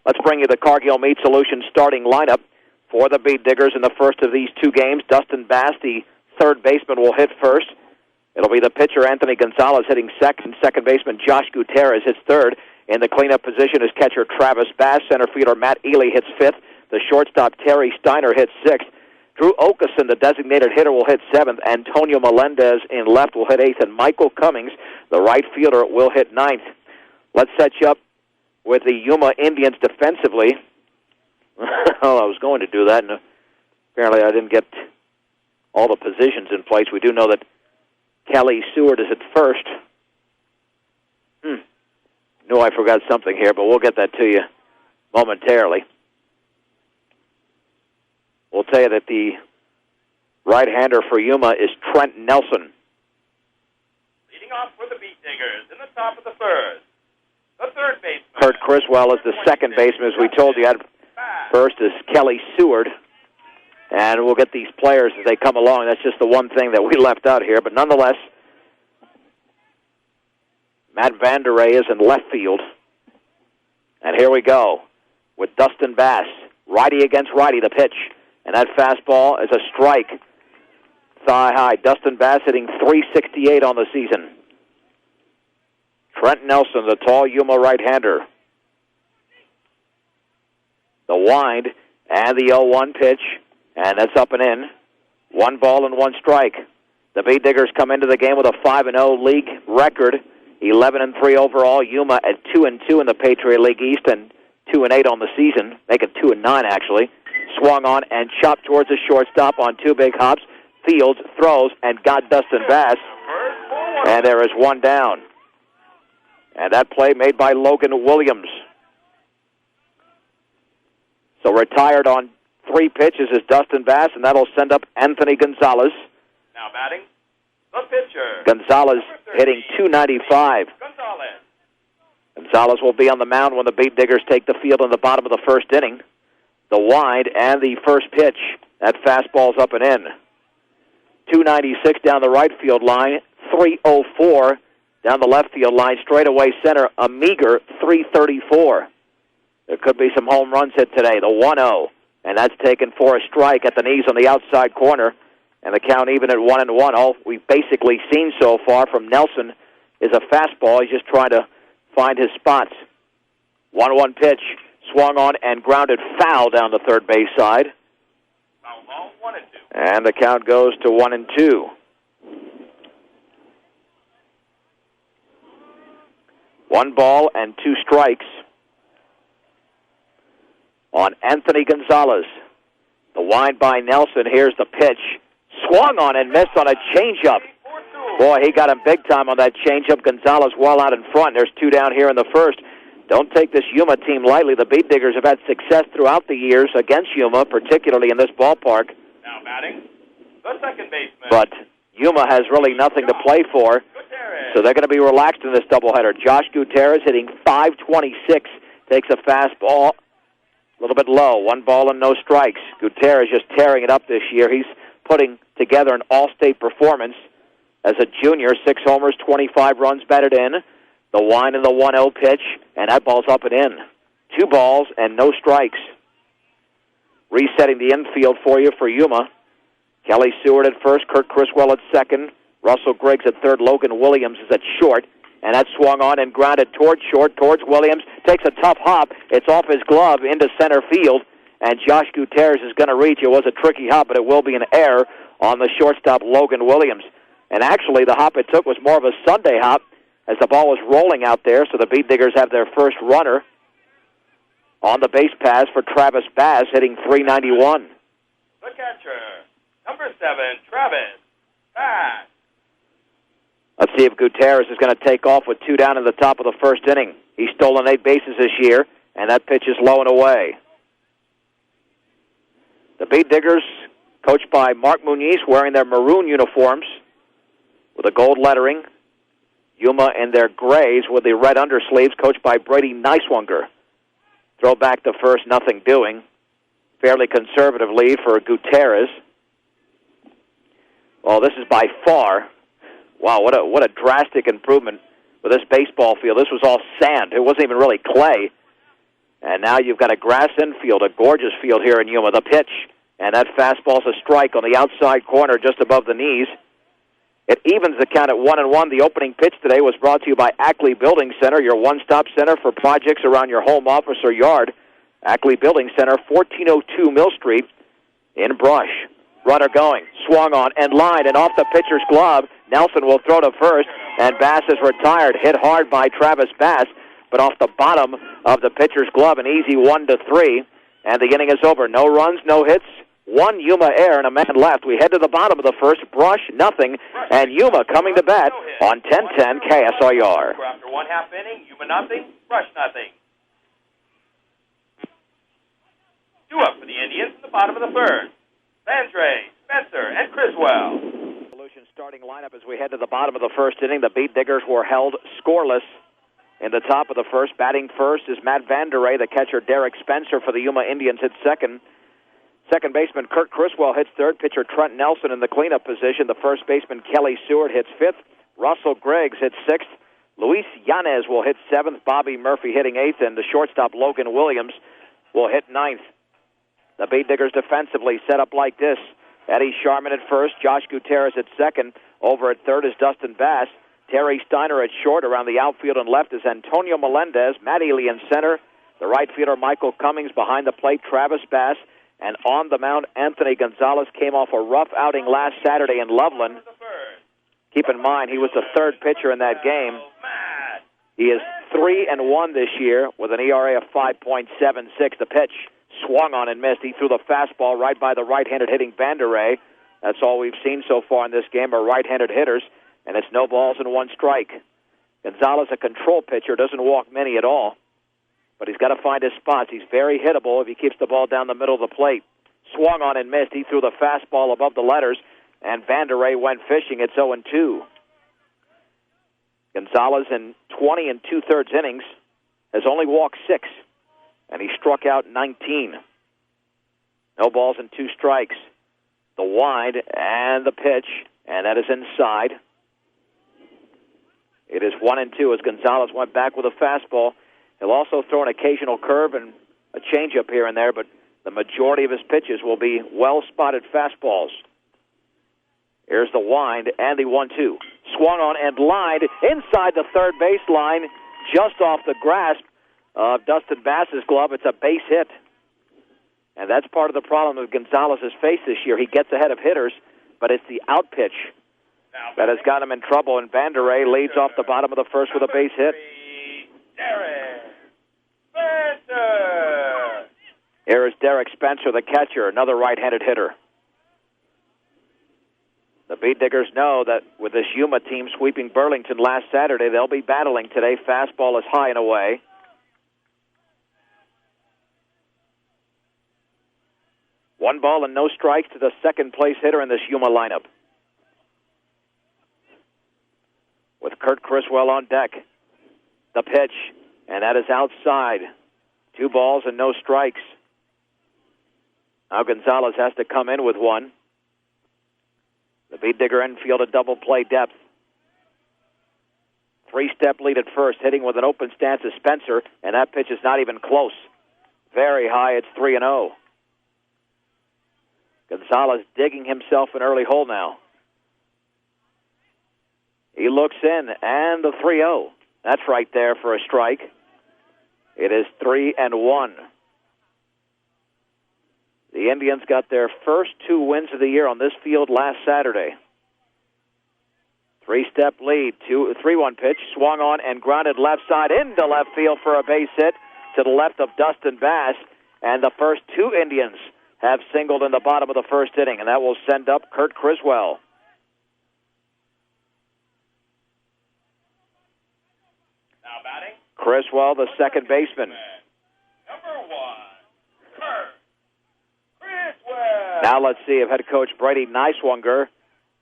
Let's bring you the Cargill Meat Solutions starting lineup for the Bead Diggers in the first of these two games. Dustin Bass, the third baseman, will hit first. It'll be the pitcher, Anthony Gonzalez, hitting second. Second baseman, Josh Gutierrez, hits third. In the cleanup position is catcher Travis Bass. Center fielder Matt Ely hits fifth. The shortstop, Terry Steiner, hits sixth. Drew Okeson, the designated hitter, will hit seventh. Antonio Melendez in left will hit eighth. And Michael Cummings, the right fielder, will hit ninth. Let's set you up with the Yuma Indians defensively. Well, I was going to do that, and apparently I didn't get all the positions in place. We do know that Kelly Seward is at first. Knew I forgot something here, but we'll get that to you momentarily. We'll tell you that the right-hander for Yuma is Trent Nelson. Leading off for the Beat Diggers in the top of the first. The third baseman. Kurt Criswell is the second baseman, as we told you. First is Kelly Seward. And we'll get these players as they come along. That's just the one thing that we left out here. But nonetheless, Matt Vanderay is in left field. And here we go with Dustin Bass. Righty against righty, the pitch. And that fastball is a strike. Thigh high. Dustin Bass hitting .368 on the season. Trent Nelson, the tall Yuma right-hander. The wind and the 0-1 pitch. And that's up and in. 1 ball and 1 strike. The Bead Diggers come into the game with a 5-0 league record. 11-3 overall. Yuma at 2-2 in the Patriot League East and 2-8 on the season. Make it 2-9 actually. Swung on and chopped towards the shortstop on 2 big hops. Fields throws and got Dustin Bass. And there is 1 down. And that play made by Logan Williams. So retired on 3 pitches is Dustin Bass, and that'll send up Anthony Gonzalez. Now batting, the pitcher. Gonzalez hitting .295. Gonzalez will be on the mound when the Bead Diggers take the field in the bottom of the first inning. The wind and the first pitch. That fastball's up and in. .296 down the right field line. .304 down the left field line. Straightaway center, a meager .334. There could be some home runs hit today. The 1-0. And that's taken for a strike at the knees on the outside corner. And the count even at 1-1. All we've basically seen so far from Nelson is a fastball. He's just trying to find his spots. 1-1 pitch. Swung on and grounded foul down the third base side. Foul ball, 1-2. And the count goes to 1-2. 1 ball and 2 strikes on Anthony Gonzalez. The wind by Nelson. Here's the pitch. Swung on and missed on a changeup. Boy, he got him big time on that changeup. Gonzalez well out in front. There's 2 down here in the first. Don't take this Yuma team lightly. The Bead Diggers have had success throughout the years against Yuma, particularly in this ballpark. Now batting, the second baseman. But Yuma has really nothing to play for, so they're going to be relaxed in this doubleheader. Josh Gutierrez hitting .526, takes a fastball a little bit low. 1 ball and no strikes. Gutierrez just tearing it up this year. He's putting together an all-state performance as a junior. 6 homers, 25 runs batted in. The wind and the 1-0 pitch, and that ball's up and in. 2 balls and no strikes. Resetting the infield for you for Yuma. Kelly Seward at first, Kurt Criswell at second, Russell Griggs at third, Logan Williams is at short, and that swung on and grounded towards short, towards Williams, takes a tough hop, it's off his glove into center field, and Josh Gutierrez is going to reach. It was a tricky hop, but it will be an error on the shortstop, Logan Williams. And actually, the hop it took was more of a Sunday hop, as the ball was rolling out there, so the Bead Diggers have their first runner on the base pass for Travis Bass, hitting .391. The catcher, number 7, Travis Bass. Let's see if Gutierrez is going to take off with 2 down in the top of the first inning. He's stolen 8 bases this year, and that pitch is low and away. The Bead Diggers, coached by Mark Muniz, wearing their maroon uniforms with a gold lettering. Yuma in their grays with the red undersleeves, coached by Brady Neiswanger. Throw back to first, nothing doing. Fairly conservative lead for Gutierrez. Well, this is by far, wow, what a drastic improvement with this baseball field. This was all sand. It wasn't even really clay. And now you've got a grass infield, a gorgeous field here in Yuma. The pitch, and that fastball's a strike on the outside corner just above the knees. It evens the count at 1-1. The opening pitch today was brought to you by Ackley Building Center, your one-stop center for projects around your home, office, or yard. Ackley Building Center, 1402 Mill Street in Brush. Runner going, swung on and lined, and off the pitcher's glove. Nelson will throw to first, and Bass is retired. Hit hard by Travis Bass, but off the bottom of the pitcher's glove, an easy 1-3, and the inning is over. No runs, no hits, one Yuma error, and a man left. We head to the bottom of the first. Brush, nothing, and Yuma coming to bat on 10-10 KSRR. After one half inning, Yuma nothing, Brush nothing. 2 up for the Indians in the bottom of the first. Vandre, Spencer, and Criswell. Solution starting lineup as we head to the bottom of the first inning. The Beat Diggers were held scoreless in the top of the first. Batting first is Matt Vandere. The catcher, Derek Spencer, for the Yuma Indians hits second. Second baseman Kurt Criswell hits third. Pitcher Trent Nelson in the cleanup position. The first baseman Kelly Seward hits fifth. Russell Griggs hits sixth. Luis Yanez will hit seventh. Bobby Murphy hitting eighth. And the shortstop Logan Williams will hit ninth. The Beat Diggers defensively set up like this. Eddie Sharman at first. Josh Gutierrez at second. Over at third is Dustin Bass. Terry Steiner at short. Around the outfield and left is Antonio Melendez. Matt Ely in center. The right fielder Michael Cummings behind the plate. Travis Bass. And on the mound, Anthony Gonzalez came off a rough outing last Saturday in Loveland. Keep in mind, he was the third pitcher in that game. He is 3-1 this year with an ERA of 5.76. The pitch swung on and missed. He threw the fastball right by the right-handed hitting Vandere. That's all we've seen so far in this game are right-handed hitters, and it's no balls and one strike. Gonzalez, a control pitcher, doesn't walk many at all, but he's got to find his spots. He's very hittable if he keeps the ball down the middle of the plate. Swung on and missed. He threw the fastball above the letters, and Vandere went fishing. It's 0-2. Gonzalez in 20 2/3 innings has only walked 6. And he struck out 19. No balls and 2 strikes. The wide and the pitch, and that is inside. It is 1-2 as Gonzalez went back with a fastball. He'll also throw an occasional curve and a changeup here and there, but the majority of his pitches will be well-spotted fastballs. Here's the wind and the 1-2. Swung on and lined inside the third baseline, just off the grasp of Dustin Bass's glove. It's a base hit. And that's part of the problem that Gonzalez has faced this year. He gets ahead of hitters, but it's the out pitch that has got him in trouble. And Vandere leads off the bottom of the first with a base hit. Here is Derek Spencer, the catcher, another right-handed hitter. The Beat Diggers know that with this Yuma team sweeping Burlington last Saturday, they'll be battling today. Fastball is high and away. One ball and no strikes to the second-place hitter in this Yuma lineup. With Kurt Criswell on deck. The pitch, and that is outside. 2 balls and no strikes. Now Gonzalez has to come in with one. The Beat Digger infield a double play depth. 3-step lead at first, hitting with an open stance is Spencer, and that pitch is not even close. Very high, it's 3-0. Gonzalez digging himself an early hole now. He looks in, and the 3-0. That's right there for a strike. It is 3-1. The Indians got their first 2 wins of the year on this field last Saturday. 3-step lead, 3-1 pitch, swung on and grounded left side into left field for a base hit to the left of Dustin Bass. And the first 2 Indians have singled in the bottom of the first inning, and that will send up Kurt Criswell. Now batting, Criswell, the second baseman. Number 1, Kurt Criswell. Now let's see if head coach Brady Neiswanger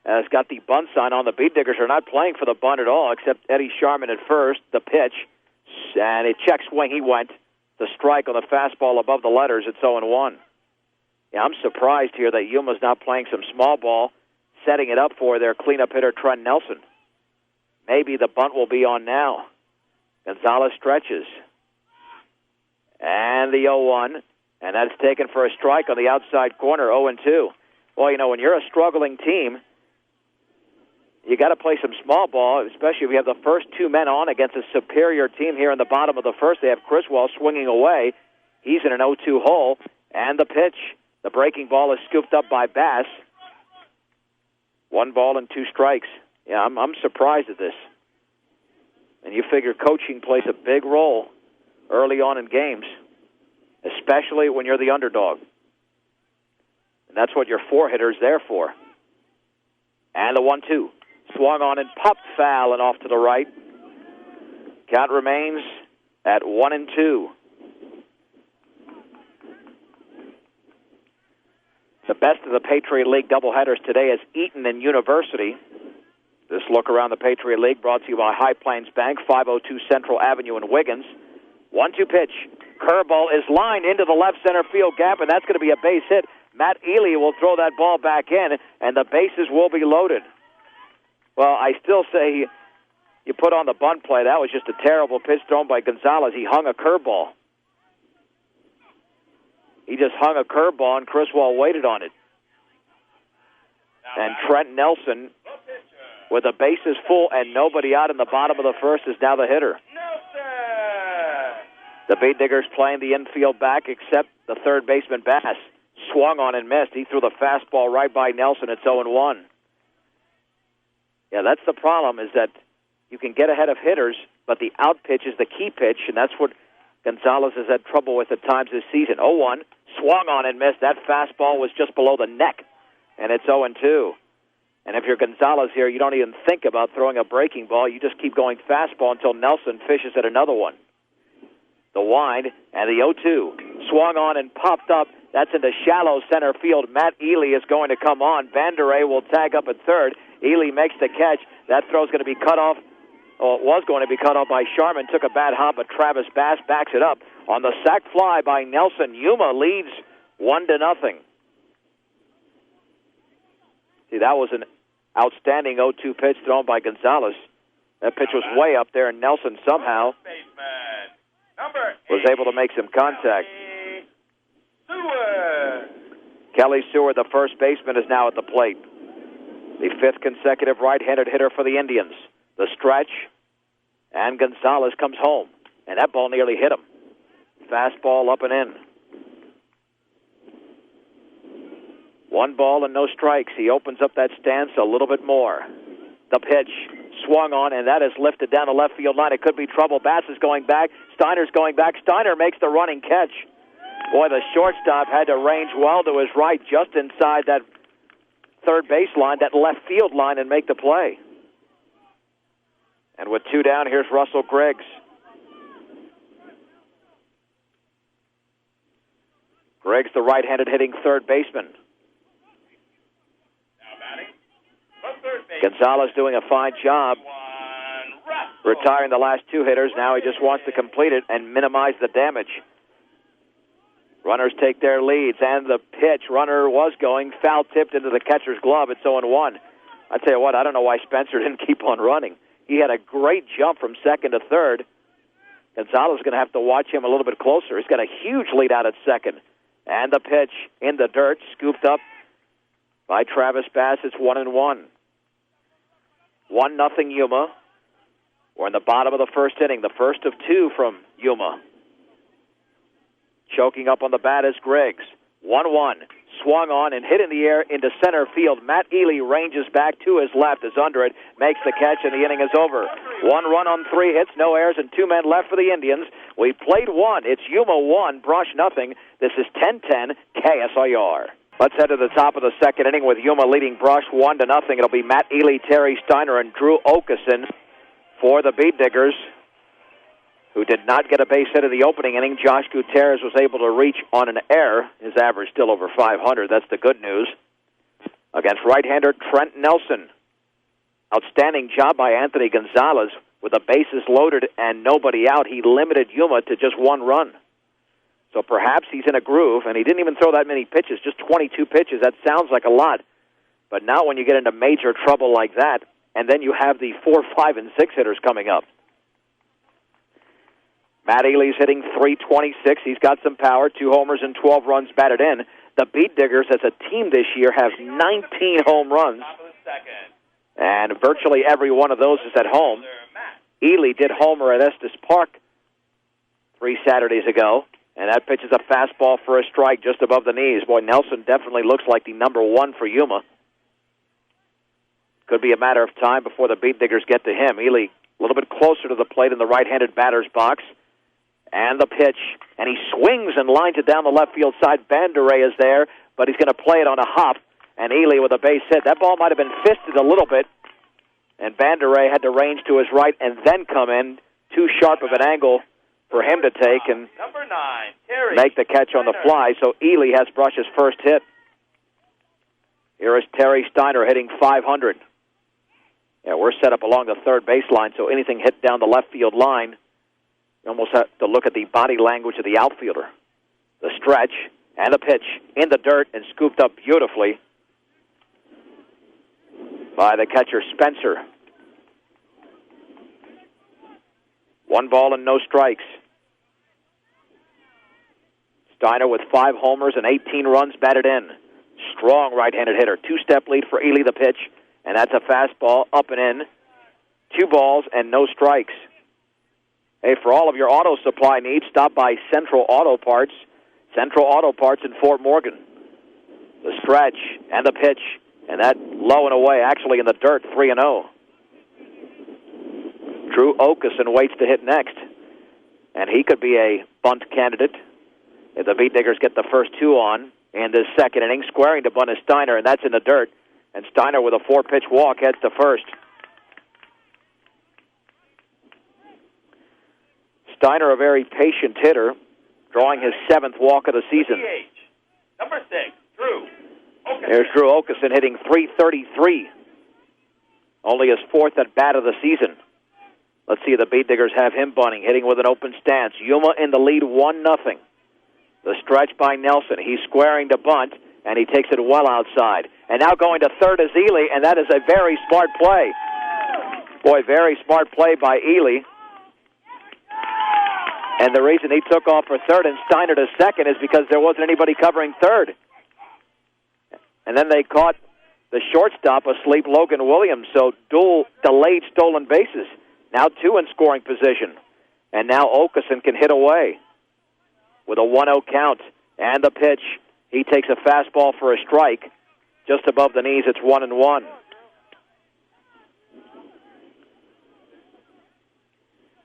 has got the bunt sign on. The Beat Diggers are not playing for the bunt at all, except Eddie Sharman at first. The pitch, and a check swing he went. The strike on the fastball above the letters. It's 0-1. Yeah, I'm surprised here that Yuma's not playing some small ball, setting it up for their cleanup hitter, Trent Nelson. Maybe the bunt will be on now. Gonzalez stretches. And the 0-1, and that's taken for a strike on the outside corner, 0-2. Well, you know, when you're a struggling team, you got to play some small ball, especially if you have the first two men on against a superior team here in the bottom of the first. They have Criswell swinging away. He's in an 0-2 hole, and the pitch. The breaking ball is scooped up by Bass. 1 ball and 2 strikes. Yeah, I'm surprised at this. And you figure coaching plays a big role early on in games, especially when you're the underdog. And that's what your 4-hitter's there for. And the 1-2. Swung on and popped foul and off to the right. Count remains at 1-2. The best of the Patriot League doubleheaders today is Eaton and University. This look around the Patriot League brought to you by High Plains Bank, 502 Central Avenue in Wiggins. 1-2 pitch. Curveball is lined into the left center field gap, and that's going to be a base hit. Matt Ely will throw that ball back in, and the bases will be loaded. Well, I still say you put on the bunt play. That was just a terrible pitch thrown by Gonzalez. He hung a curveball. He just hung a curveball, and Criswell waited on it. And Trent Nelson, with the bases full and nobody out in the bottom of the first, is now the hitter. The Beat Diggers playing the infield back, except the third baseman Bass. Swung on and missed. He threw the fastball right by Nelson. It's 0-1. Yeah, that's the problem, is that you can get ahead of hitters, but the out pitch is the key pitch, and that's what Gonzalez has had trouble with at times this season. 0-1, swung on and missed. That fastball was just below the neck, and it's 0-2. And if you're Gonzalez here, you don't even think about throwing a breaking ball. You just keep going fastball until Nelson fishes at another one. The wind, and the 0-2. Swung on and popped up. That's into shallow center field. Matt Ely is going to come on. Vanderay will tag up at third. Ely makes the catch. That throw's going to be cut off. Well, it was going to be cut off by Sharman. Took a bad hop, but Travis Bass backs it up. On the sac fly by Nelson, Yuma leads 1-0. See, that was an outstanding 0-2 pitch thrown by Gonzalez. That pitch was way up there, and Nelson somehow was able to make some contact. Kelly Seward, the first baseman, is now at the plate. The 5th consecutive right-handed hitter for the Indians. The stretch, and Gonzalez comes home. And that ball nearly hit him. Fastball up and in. 1 ball and no strikes. He opens up that stance a little bit more. The pitch swung on, and that is lifted down the left field line. It could be trouble. Bass is going back. Steiner's going back. Steiner makes the running catch. Boy, the shortstop had to range well to his right, just inside that third base line, that left field line, and make the play. And with 2 down, here's Russell Griggs. Griggs, the right-handed hitting third baseman. Gonzalez doing a fine job retiring the last 2 hitters. Now he just wants to complete it and minimize the damage. Runners take their leads, and the pitch, runner was going, foul-tipped into the catcher's glove. It's 0-1. I tell you what, I don't know why Spencer didn't keep on running. He had a great jump from second to third. Gonzalez is going to have to watch him a little bit closer. He's got a huge lead out at second. And the pitch in the dirt, scooped up by Travis Bass. It's 1-1. 1-0 Yuma. We're in the bottom of the first inning, the first of 2 from Yuma. Choking up on the bat is Griggs. 1-1. Swung on and hit in the air into center field. Matt Ely ranges back to his left, is under it, makes the catch, and the inning is over. 1 run on 3 hits, no errors, and 2 men left for the Indians. We played 1. It's Yuma 1, Brush nothing. This is 10-10 KSIR. Let's head to the top of the second inning with Yuma leading Brush 1-0. It'll be Matt Ely, Terry Steiner, and Drew Okeson for the Beat Diggers, who did not get a base hit in the opening inning. Josh Gutierrez was able to reach on an error. His average still over 500. That's the good news. Against right-hander Trent Nelson. Outstanding job by Anthony Gonzalez. With the bases loaded and nobody out, he limited Yuma to just 1 run. So perhaps he's in a groove, and he didn't even throw that many pitches, just 22 pitches. That sounds like a lot. But now when you get into major trouble like that, and then you have the 4, 5, and 6 hitters coming up, Matt Ely's hitting .326. He's got some power, 2 homers and 12 runs batted in. The Beat Diggers as a team this year have 19 home runs, and virtually every one of those is at home. Ely did homer at Estes Park 3 Saturdays ago, and that pitch is a fastball for a strike just above the knees. Boy, Nelson definitely looks like the number 1 for Yuma. Could be a matter of time before the Beat Diggers get to him. Ely a little bit closer to the plate in the right-handed batter's box. And the pitch, and he swings and lines it down the left field side. Banderay is there, but he's going to play it on a hop. And Ely with a base hit. That ball might have been fisted a little bit, and Banderay had to range to his right and then come in. Too sharp of an angle for him to take and Number 9, Terry make the catch on the fly. So Ely has Brush's first hit. Here is Terry Steiner hitting .500. Yeah, we're set up along the third baseline, so anything hit down the left field line, you almost have to look at the body language of the outfielder. The stretch and the pitch in the dirt and scooped up beautifully by the catcher, Spencer. 1 ball and no strikes. Steiner with 5 homers and 18 runs batted in. Strong right-handed hitter. 2-step lead for Ely, the pitch, and that's a fastball up and in. 2 balls and no strikes. Hey, for all of your auto supply needs, stop by Central Auto Parts. Central Auto Parts in Fort Morgan. The stretch and the pitch, and that low and away, actually in the dirt, 3-0. Drew Okeson waits to hit next, and he could be a bunt candidate if the Beat Diggers get the first 2 on in this second inning. Squaring to bunt is Steiner, and that's in the dirt. And Steiner with a 4-pitch walk heads to first. Steiner, a very patient hitter, drawing his 7th walk of the season. Number 6, Drew Okeson. There's Drew Okeson hitting .333. Only his 4th at bat of the season. Let's see, the Beat Diggers have him bunting, hitting with an open stance. Yuma in the lead, 1-0. The stretch by Nelson. He's squaring to bunt, and he takes it well outside. And now going to third is Ely, and that is a very smart play. Boy, very smart play by Ely. And the reason he took off for third and Steiner to second is because there wasn't anybody covering third. And then they caught the shortstop asleep, Logan Williams, so dual delayed stolen bases. Now 2 in scoring position. And now Okeson can hit away with a 1-0 count. And the pitch, he takes a fastball for a strike. Just above the knees, it's 1-1.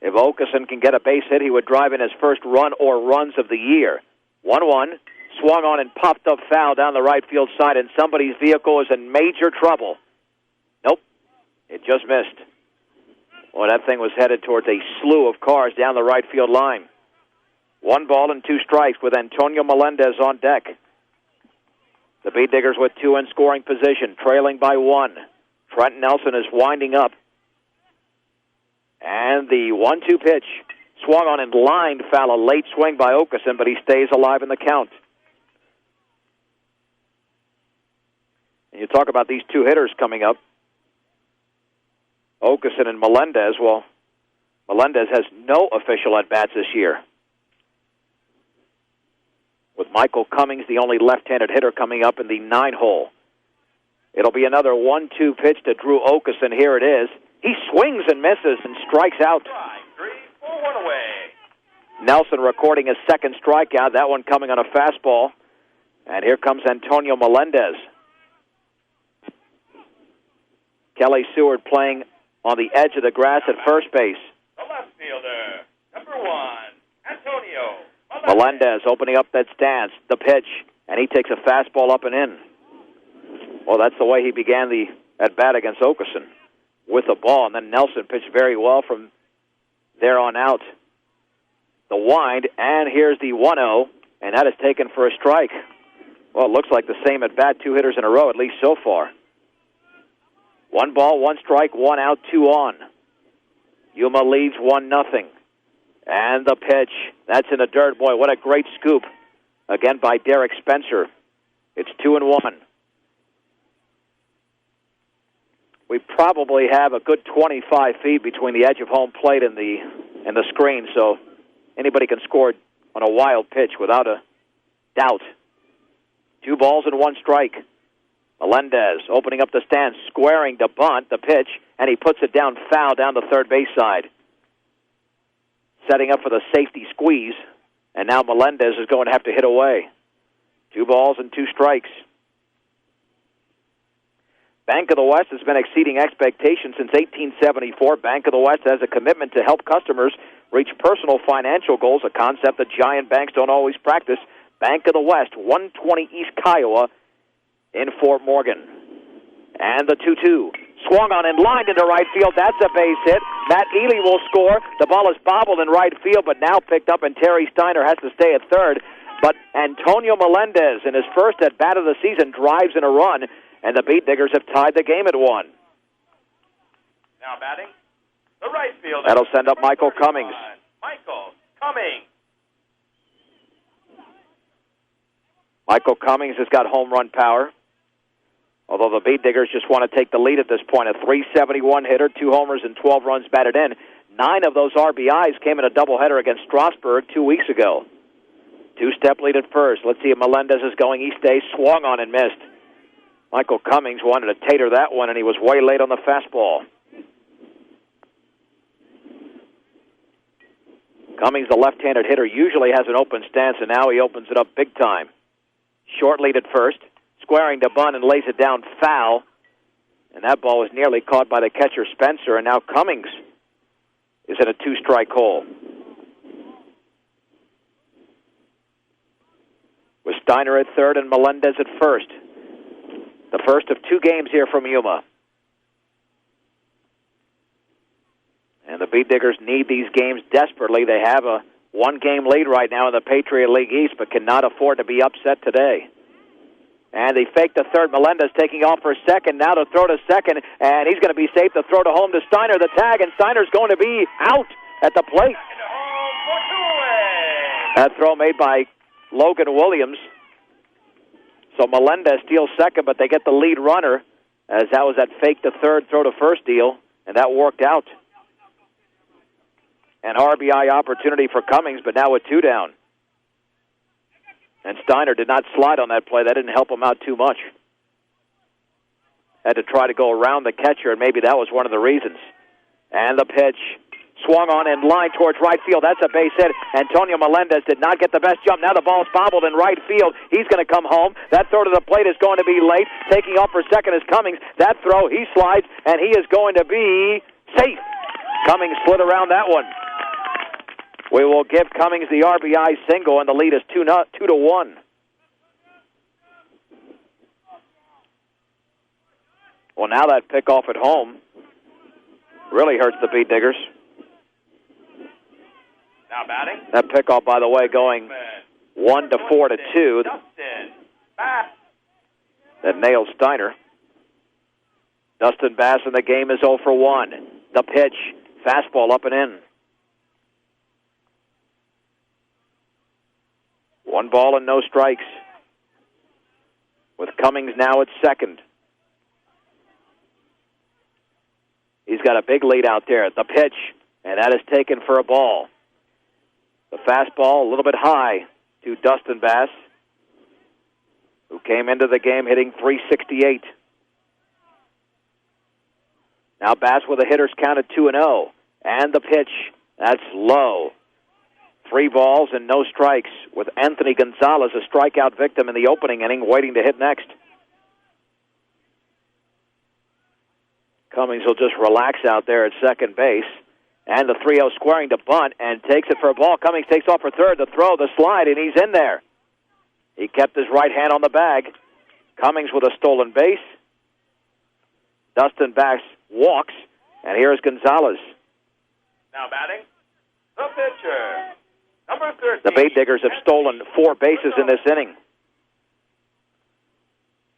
If Okeson can get a base hit, he would drive in his first run or runs of the year. 1-1, swung on and popped up foul down the right field side, and somebody's vehicle is in major trouble. Nope, it just missed. Well, that thing was headed towards a slew of cars down the right field line. 1 ball and 2 strikes with Antonio Melendez on deck. The Beat Diggers with 2 in scoring position, trailing by 1. Trent Nelson is winding up. And the 1-2 pitch, swung on and lined foul, a late swing by Okeson, but he stays alive in the count. And you talk about these 2 hitters coming up, Okeson and Melendez. Well, Melendez has no official at-bats this year. With Michael Cummings, the only left-handed hitter, coming up in the 9-hole. It'll be another 1-2 pitch to Drew Okeson. Here it is. He swings and misses and strikes out. 3-4-1 away. Nelson recording his 2nd strikeout, that one coming on a fastball. And here comes Antonio Melendez. Kelly Seward playing on the edge of the grass at first base. The left fielder, number 1, Antonio Melendez opening up that stance, the pitch, and he takes a fastball up and in. Well, that's the way he began the at-bat against Okeson, with the ball, and then Nelson pitched very well from there on out. The wind, and here's the 1-0, and that is taken for a strike. Well, it looks like the same at-bat, 2 hitters in a row, at least so far. 1 ball, 1 strike, 1 out, 2 on. Yuma leads 1-0. And the pitch, that's in the dirt. Boy, what a great scoop, again by Derek Spencer. It's 2-1. We probably have a good 25 feet between the edge of home plate and the screen, so anybody can score on a wild pitch without a doubt. 2 balls and 1 strike. Melendez opening up the stance, squaring to bunt the pitch, and he puts it down foul down the third base side. Setting up for the safety squeeze, and now Melendez is going to have to hit away. 2 balls and 2 strikes. Bank of the West has been exceeding expectations since 1874. Bank of the West has a commitment to help customers reach personal financial goals, a concept that giant banks don't always practice. Bank of the West, 120 East Kiowa in Fort Morgan. And the 2-2. Swung on and lined into right field. That's a base hit. Matt Ely will score. The ball is bobbled in right field, but now picked up, and Terry Steiner has to stay at third. But Antonio Melendez, in his first at-bat of the season, drives in a run, and the Beat Diggers have tied the game at 1. Now batting, the right fielder. That'll send up Michael Cummings. Michael Cummings. Michael Cummings has got home run power, although the Beat Diggers just want to take the lead at this point. A .371 hitter, 2 homers and 12 runs batted in. 9 of those RBIs came in a doubleheader against Strasburg 2 weeks ago. 2-step lead at first. Let's see if Melendez is going east base. Swung on and missed. Michael Cummings wanted to tater that one, and he was way late on the fastball. Cummings, the left-handed hitter, usually has an open stance, and now he opens it up big time. Short lead at first. Squaring to bunt and lays it down foul. And that ball was nearly caught by the catcher, Spencer, and now Cummings is in a 2-strike hole. With Steiner at third and Melendez at first. The first of 2 games here from Yuma. And the Beat Diggers need these games desperately. They have a 1-game lead right now in the Patriot League East, but cannot afford to be upset today. And they faked the third. Melendez taking off for second. Now to throw to second, and he's going to be safe to throw to home to Steiner. The tag, and Steiner's going to be out at the plate. That throw made by Logan Williams. So Melendez steals second, but they get the lead runner, as that was that fake to third, throw to first deal, and that worked out. An RBI opportunity for Cummings, but now with 2 down. And Steiner did not slide on that play. That didn't help him out too much. Had to try to go around the catcher, and maybe that was one of the reasons. And the pitch swung on and line towards right field. That's a base hit. Antonio Melendez did not get the best jump. Now the ball's bobbled in right field. He's going to come home. That throw to the plate is going to be late. Taking off for second is Cummings. That throw, he slides, and he is going to be safe. Cummings slid around that one. We will give Cummings the RBI single, and the lead is 2-1. Well, now that pickoff at home really hurts the Beat Diggers. Now batting. That pickoff, by the way, going 1-4-2. That nails Steiner. Dustin Bass in the game is 0 for 1. The pitch, fastball up and in. 1 ball and no strikes. With Cummings now at second. He's got a big lead out there. The pitch, and that is taken for a ball. The fastball a little bit high to Dustin Bass, who came into the game hitting .368. Now Bass with a hitter's count at 2-0. And the pitch, that's low. 3 balls and no strikes, with Anthony Gonzalez, a strikeout victim in the opening inning, waiting to hit next. Cummings will just relax out there at second base. And the 3-0 squaring to bunt and takes it for a ball. Cummings takes off for third. The throw, the slide, and he's in there. He kept his right hand on the bag. Cummings with a stolen base. Dustin Bass walks, and here's Gonzalez. Now batting, the pitcher, number 13. The Beat Diggers have stolen 4 bases in this inning.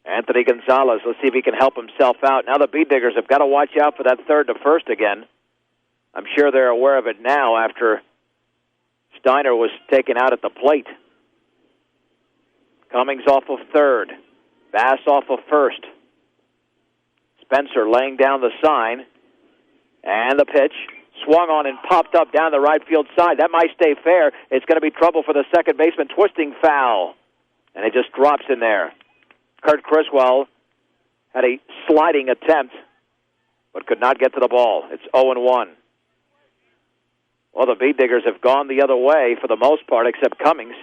Anthony Gonzalez, let's see if he can help himself out. Now the Beat Diggers have got to watch out for that third to first again. I'm sure they're aware of it now after Steiner was taken out at the plate. Cummings off of third. Bass off of first. Spencer laying down the sign. And the pitch. swung on and popped up down the right field side. That might stay fair. It's going to be trouble for the second baseman. Twisting foul. And it just drops in there. Kurt Criswell had a sliding attempt, but could not get to the ball. It's 0-1. Well, the Beat Diggers have gone the other way for the most part, except Cummings.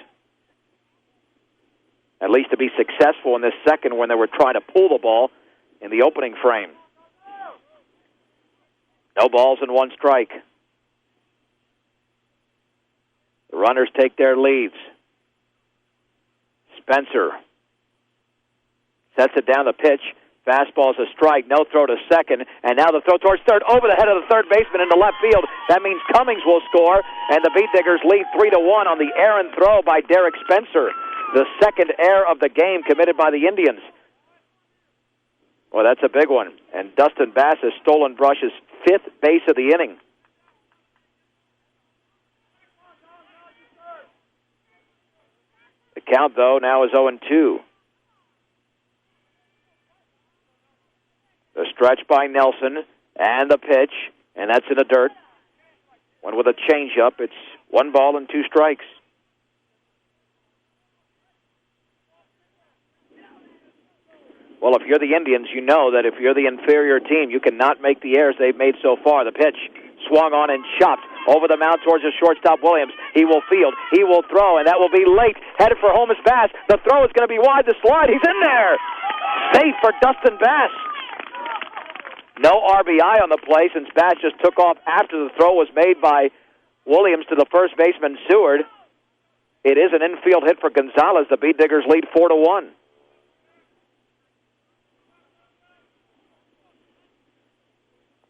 At least to be successful in this second when they were trying to pull the ball in the opening frame. No balls and one strike. The runners take their leads. Spencer sets it down the pitch. Fastball is a strike. No throw to second. And now the throw towards third over the head of the third baseman into left field. That means Cummings will score. And the Beat Diggers lead 3-1 on the errant throw by Derek Spencer. The second error of the game committed by the Indians. Well, that's a big one. And Dustin Bass has stolen Brush's fifth base of the inning. The count, though, now is 0-2. The stretch by Nelson, and the pitch, and that's in the dirt. One with a changeup. It's 1 ball and 2 strikes. Well, if you're the Indians, you know that if you're the inferior team, you cannot make the errors they've made so far. The pitch swung on and chopped over the mound towards the shortstop, Williams. He will field. He will throw, and that will be late. Headed for home is Bass. The throw is going to be wide. The slide, he's in there. Safe for Dustin Bass. No RBI on the play since Bass just took off after the throw was made by Williams to the first baseman, Seward. It is an infield hit for Gonzalez. The Beat Diggers lead 4-1.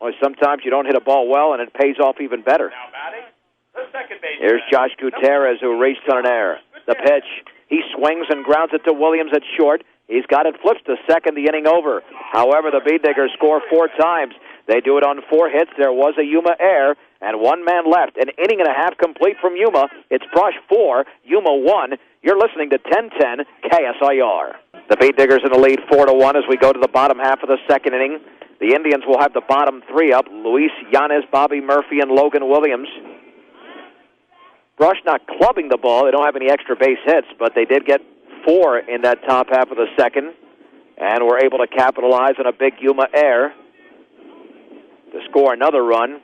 Well, sometimes you don't hit a ball well, and it pays off even better. Now batting, the second baseman. Here's Josh Gutierrez, who reached on an error. The pitch. He swings and grounds it to Williams at short. He's got it, flips to second, the inning over. However, the Beat Diggers score 4 times. They do it on 4 hits. There was a Yuma error, and 1 man left. An inning and a half complete from Yuma. It's Brush 4, Yuma 1. You're listening to 1010 KSIR. The Beat Diggers in the lead 4-1 as we go to the bottom half of the second inning. The Indians will have the bottom 3 up. Luis Yanez, Bobby Murphy, and Logan Williams. Brush not clubbing the ball. They don't have any extra base hits, but they did get 4 in that top half of the second, and were able to capitalize on a big Yuma error to score another run.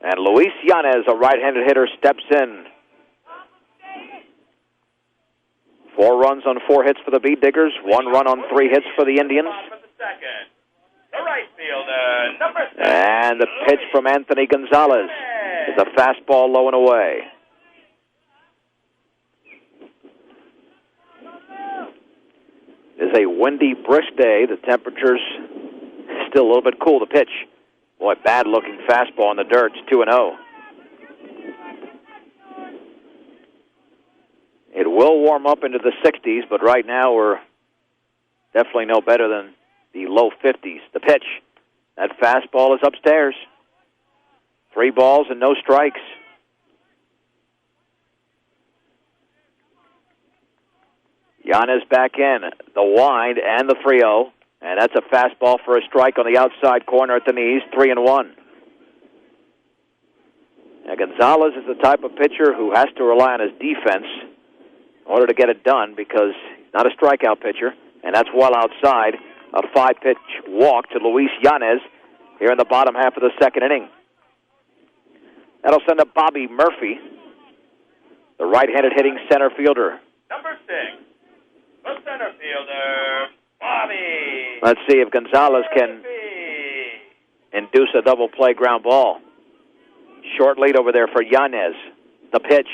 And Luis Yanez, a right-handed hitter, steps in. 4 runs on 4 hits for the Beat Diggers, 1 run on 3 hits for the Indians. The right fielder, number 7. And the pitch from Anthony Gonzalez is a fastball low and away. It is a windy, brisk day. The temperature's still a little bit cool. The pitch. Boy, bad-looking fastball in the dirt. It's 2-0. It will warm up into the 60s, but right now we're definitely no better than the low 50s. The pitch. That fastball is upstairs. 3 balls and no strikes. Yanez back in. The wind and the 3-0. And that's a fastball for a strike on the outside corner at the knees. 3-1. Now, Gonzalez is the type of pitcher who has to rely on his defense in order to get it done because he's not a strikeout pitcher. And that's well outside. A 5-pitch walk to Luis Yanez here in the bottom half of the second inning. That'll send up Bobby Murphy, the right-handed hitting center fielder. Number 6, the center fielder, Bobby. Let's see if Gonzalez can induce a double play ground ball. Short lead over there for Yanez. The pitch,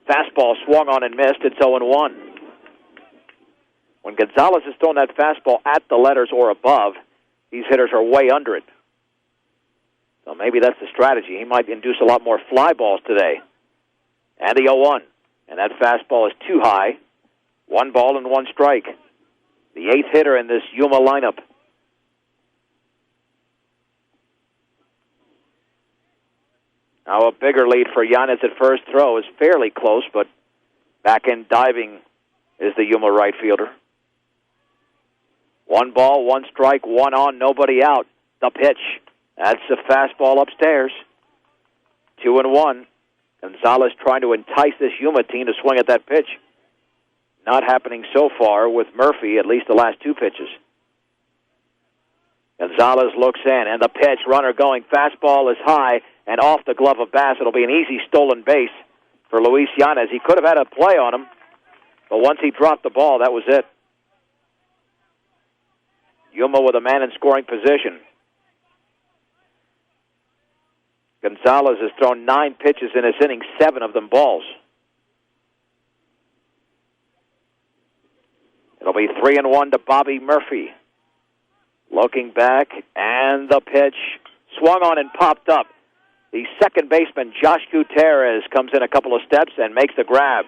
fastball swung on and missed. It's 0-1. When Gonzalez is throwing that fastball at the letters or above, these hitters are way under it. So maybe that's the strategy. He might induce a lot more fly balls today. And the 0-1. And that fastball is too high. 1 ball and 1 strike. The 8th hitter in this Yuma lineup. Now a bigger lead for Yanez at first throw is fairly close, but back in diving is the Yuma right fielder. 1 ball, 1 strike, 1 on, nobody out. The pitch. That's a fastball upstairs. 2-1. Gonzalez trying to entice this Yuma team to swing at that pitch. Not happening so far with Murphy, at least the last two pitches. Gonzalez looks in, and the pitch, runner going. Fastball is high and off the glove of Bass. It'll be an easy stolen base for Luis Yanez. He could have had a play on him, but once he dropped the ball, that was it. Yuma with a man in scoring position. Gonzalez has thrown 9 pitches in his inning, 7 of them balls. It'll be 3-1 to Bobby Murphy. Looking back, and the pitch swung on and popped up. The second baseman, Josh Gutierrez, comes in a couple of steps and makes the grab.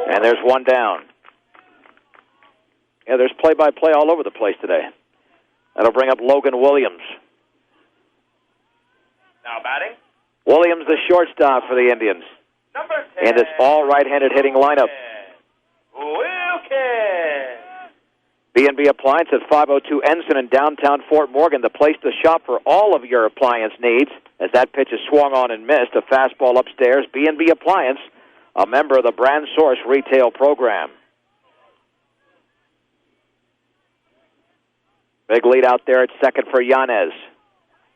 And there's one down. Yeah, there's play-by-play all over the place today. That'll bring up Logan Williams. Now batting. Williams, the shortstop for the Indians. Number 10. In this all right-handed hitting lineup. Wilkins. B&B Appliance at 502 Ensign in downtown Fort Morgan, the place to shop for all of your appliance needs. As that pitch is swung on and missed, a fastball upstairs. B&B Appliance, a member of the Brand Source retail program. Big lead out there at second for Yanez.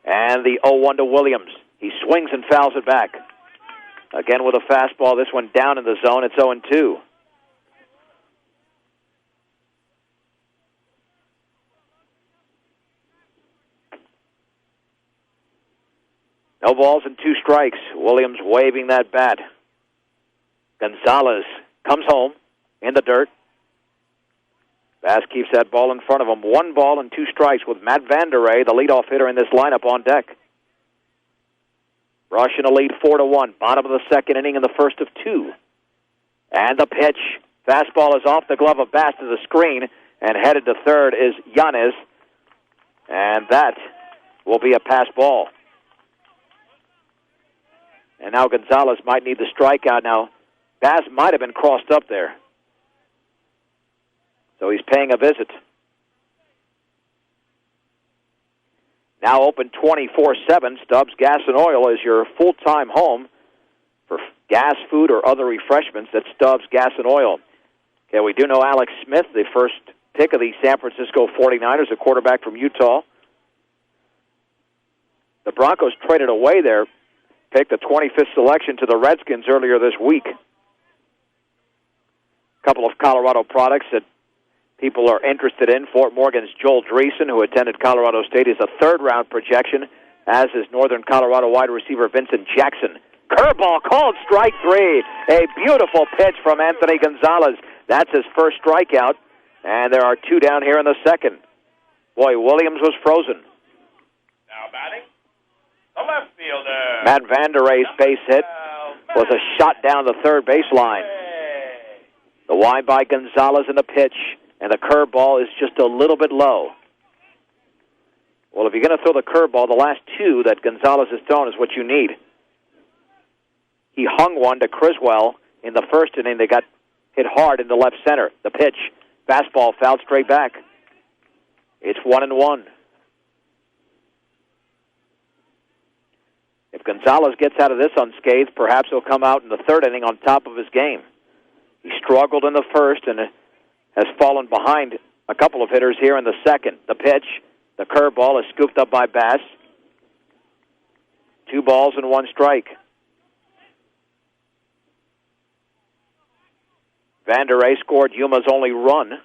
And the 0-1 to Williams. He swings and fouls it back. Again with a fastball, this one down in the zone. It's 0-2. No balls and 2 strikes. Williams waving that bat. Gonzalez comes home in the dirt. Bass keeps that ball in front of him. 1 ball and 2 strikes with Matt Vanderay, the leadoff hitter in this lineup, on deck. Rush in a lead 4-1. Bottom of the second inning in the first of 2. And the pitch. Fastball is off the glove of Bass to the screen, and headed to third is Yanez. And that will be a pass ball. And now Gonzalez might need the strikeout. Now, Bass might have been crossed up there. So he's paying a visit. Now open 24/7. Stubbs Gas and Oil is your full-time home for gas, food, or other refreshments. That's Stubbs Gas and Oil. Okay, we do know Alex Smith, the first pick of the San Francisco 49ers, a quarterback from Utah. The Broncos traded away their pick, the 25th selection, to the Redskins earlier this week. A couple of Colorado products that people are interested in. Fort Morgan's Joel Dreesen, who attended Colorado State, is a third-round projection, as is Northern Colorado wide receiver Vincent Jackson. Curveball called strike 3. A beautiful pitch from Anthony Gonzalez. That's his first strikeout, and there are 2 down here in the second. Boy, Williams was frozen. Now batting. The left fielder. Matt Vanderay's base hit was a shot down the third baseline. The wind by Gonzalez in the pitch, and the curveball is just a little bit low. Well, if you're going to throw the curveball, the last 2 that Gonzalez has thrown is what you need. He hung one to Criswell in the first inning. They got hit hard in the left center. The pitch, fastball fouled straight back. It's 1-1. If Gonzalez gets out of this unscathed, perhaps he'll come out in the third inning on top of his game. He struggled in the first and has fallen behind a couple of hitters here in the second. The pitch, the curveball, is scooped up by Bass. 2 balls and 1 strike. Vanderay scored Yuma's only run.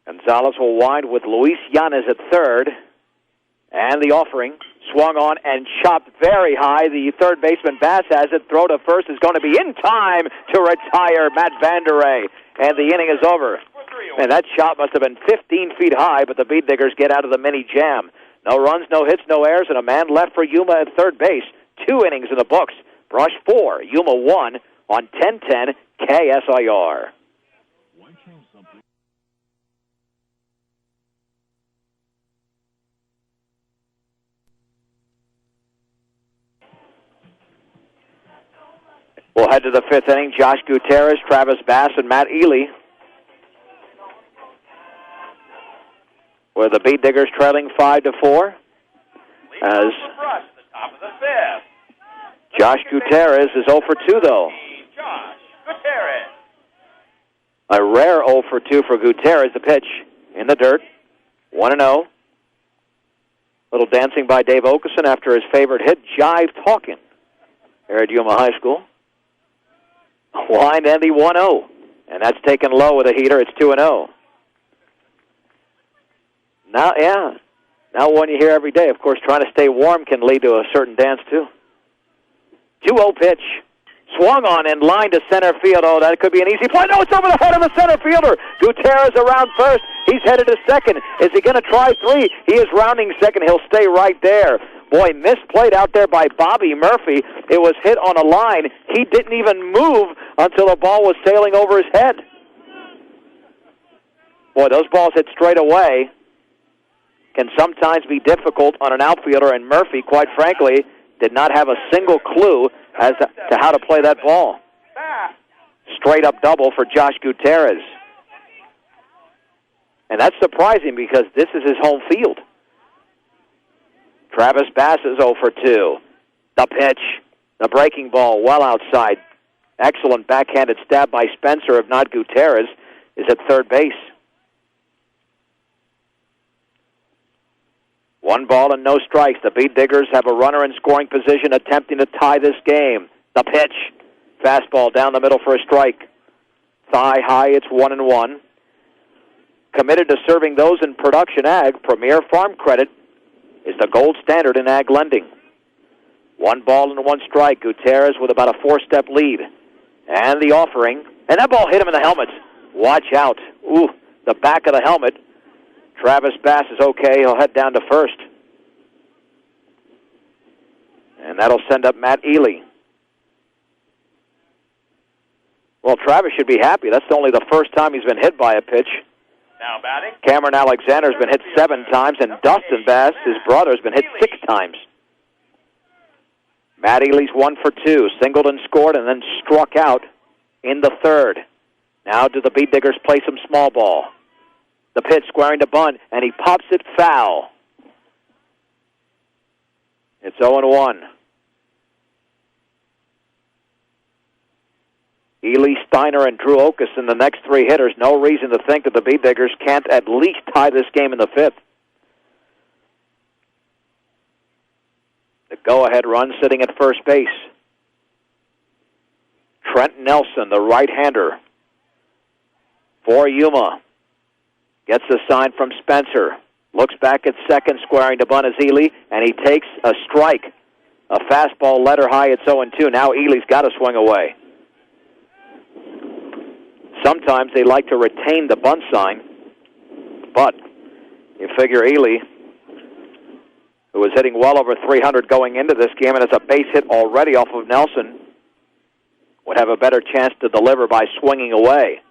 Gonzalez will wind with Luis Yanez at third. And the offering swung on and chopped very high. The third baseman, Bass, has it. Throw to first is going to be in time to retire Matt Vanderay. And the inning is over. And that shot must have been 15 feet high, but the Beat Diggers get out of the mini jam. No runs, no hits, no errors, and a man left for Yuma at third base. 2 innings in the books. Brush 4, Yuma 1 on 1010 KSIR. We'll head to the 5th inning. Josh Gutierrez, Travis Bass, and Matt Ely with the Beat Diggers trailing 5-4. As Top of the fifth. Josh Gutierrez is 0 for 2, though. Josh Gutierrez. A rare 0 for 2 for Gutierrez. The pitch in the dirt. 1-0. Little dancing by Dave Okeson after his favorite hit, Jive Talkin', here at Yuma High School. Wind and the 1-0. And that's taken low with a heater. It's 2-0. Now one you hear every day. Of course, trying to stay warm can lead to a certain dance, too. 2-0 pitch. Swung on in line to center field. Oh, that could be an easy play. No, it's over the head of the center fielder. Gutierrez around first. He's headed to second. Is he going to try three? He is rounding second. He'll stay right there. Boy, misplayed out there by Bobby Murphy. It was hit on a line. He didn't even move until the ball was sailing over his head. Boy, those balls hit straight away can sometimes be difficult on an outfielder, and Murphy, quite frankly, did not have a single clue as to how to play that ball. Straight up double for Josh Gutierrez. And that's surprising because this is his home field. Travis Bass is 0 for 2. The pitch, the breaking ball, well outside. Excellent backhanded stab by Spencer, if not Gutierrez, is at third base. 1 ball and no strikes. The Beat Diggers have a runner in scoring position attempting to tie this game. The pitch. Fastball down the middle for a strike. Thigh high, it's 1-1. Committed to serving those in production ag, Premier Farm Credit is the gold standard in ag lending. 1 ball and 1 strike. Gutierrez with about a 4-step lead. And the offering. And that ball hit him in the helmet. Watch out. Ooh, the back of the helmet. Travis Bass is okay. He'll head down to first. And that'll send up Matt Ely. Well, Travis should be happy. That's only the first time he's been hit by a pitch. Now batting. Cameron Alexander's been hit 7 times, and Dustin Bass, his brother, has been hit 6 times. Matt Ely's 1 for 2. Singled and scored and then struck out in the third. Now do the Beat Diggers play some small ball. The pitch squaring to bunt, and he pops it foul. It's 0-1. Ely, Steiner, and Drew Okeson, the next 3 hitters. No reason to think that the Beat Diggers can't at least tie this game in the 5th. The go-ahead run sitting at first base. Trent Nelson, the right-hander for Yuma. Gets the sign from Spencer. Looks back at second, squaring to bunt is Ely, and he takes a strike. A fastball letter high, it's 0-2. Now Ely's got to swing away. Sometimes they like to retain the bunt sign, but you figure Ely, who was hitting well over 300 going into this game, and it's a base hit already off of Nelson, would have a better chance to deliver by swinging away.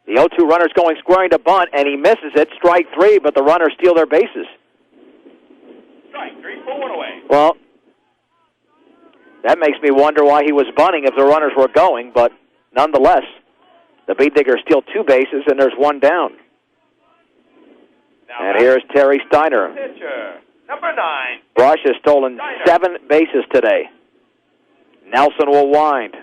The 0-2 runner's going squaring to bunt, and he misses it. Strike 3, but the runners steal their bases. Strike 3, pull 1 away. Well, that makes me wonder why he was bunting if the runners were going, but nonetheless, the Beat Diggers steal 2 bases, and there's 1 down. Now and here's Terry Steiner. Pitcher, number 9. Brush has stolen 7 bases today. Nelson will wind.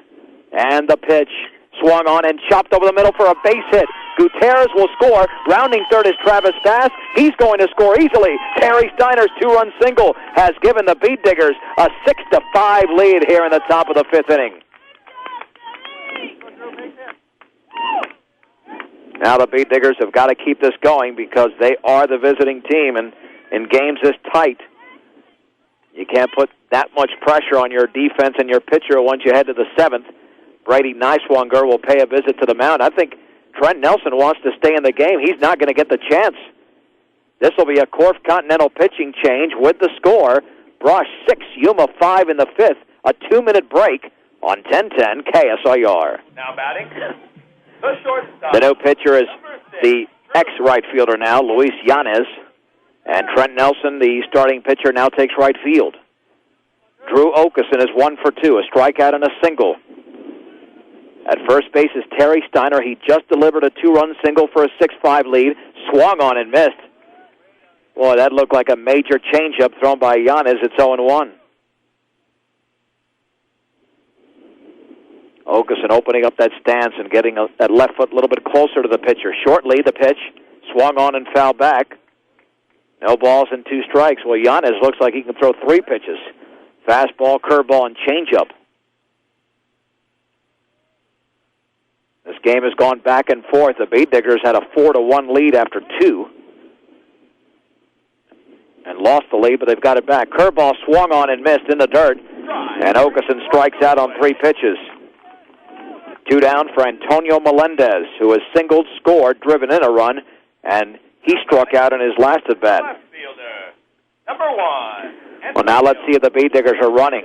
And the pitch. Swung on and chopped over the middle for a base hit. Gutierrez will score. Rounding third is Travis Bass. He's going to score easily. Terry Steiner's 2-run single has given the Beat Diggers a 6-5 lead here in the top of the 5th inning. Now the Beat Diggers have got to keep this going because they are the visiting team, and in games this tight, you can't put that much pressure on your defense and your pitcher once you head to the 7th. Brady Niswanger will pay a visit to the mound. I think Trent Nelson wants to stay in the game. He's not going to get the chance. This will be a Corf Continental pitching change with the score. Brush 6, Yuma 5 in the 5th. A 2-minute break on 1010 KSIR. Now batting, the shortstop. The new pitcher is the ex-right fielder now, Luis Yanez. And Trent Nelson, the starting pitcher, now takes right field. Drew Okeson is 1 for 2, a strikeout and a single. At first base is Terry Steiner. He just delivered a 2-run single for a 6-5 lead. Swung on and missed. Boy, that looked like a major changeup thrown by Giannis. It's 0-1. Okeson opening up that stance and getting that left foot a little bit closer to the pitcher. Shortly, the pitch swung on and fouled back. No balls and 2 strikes. Well, Giannis looks like he can throw 3 pitches. Fastball, curveball, and changeup. This game has gone back and forth. The Beat Diggers had a 4-1 lead after 2. And lost the lead, but they've got it back. Curveball swung on and missed in the dirt. And Okeson strikes out on 3 pitches. 2 down for Antonio Melendez, who has singled, scored, driven in a run, and he struck out in his last at-bat. Left fielder, number 1. Well, now let's see if the Beat Diggers are running.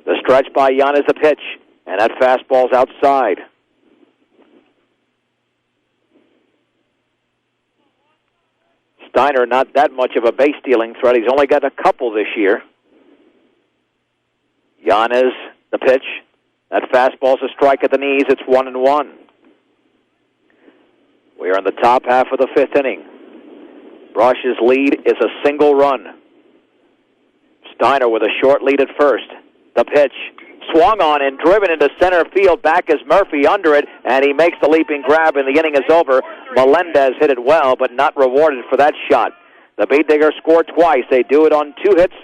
The stretch by Giannis, the pitch, and that fastball's outside. Steiner, not that much of a base-stealing threat. He's only got a couple this year. Giannis, the pitch. That fastball's a strike at the knees. It's 1-1. We are in the top half of the 5th inning. Brush's lead is a single run. Steiner with a short lead at first. The pitch swung on and driven into center field. Back is Murphy under it, and he makes the leaping grab, and the inning is over. Melendez hit it well, but not rewarded for that shot. The Beat Diggers scored twice. They do it on 2 hits,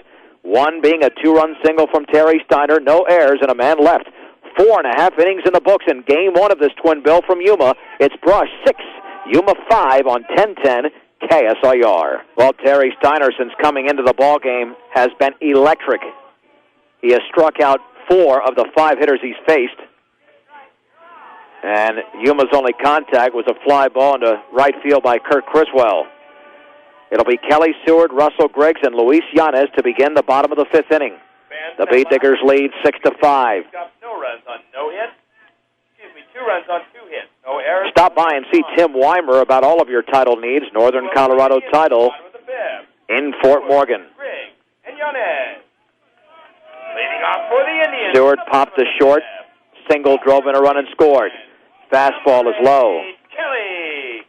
one being a 2-run single from Terry Steiner, no errors, and a man left. 4.5 innings in the books in Game 1 of this twin bill from Yuma. It's Brush 6, Yuma 5 on 1010 KSIR. Well, Terry Steiner, since coming into the ball game, has been electric. He has struck out 4 of the 5 hitters he's faced. And Yuma's only contact was a fly ball into right field by Kurt Criswell. It'll be Kelly Seward, Russell Griggs, and Luis Yanez to begin the bottom of the 5th inning. The Beat Diggers lead 6-5. No runs on no hits. 2 runs on 2 hits. No errors. Stop by and see Tim Weimer about all of your title needs. Northern Colorado Title in Fort Morgan. Griggs and Yanez. Leading off for the Indians. Seward popped the short. Single, drove in a run and scored. Fastball is low. Kelly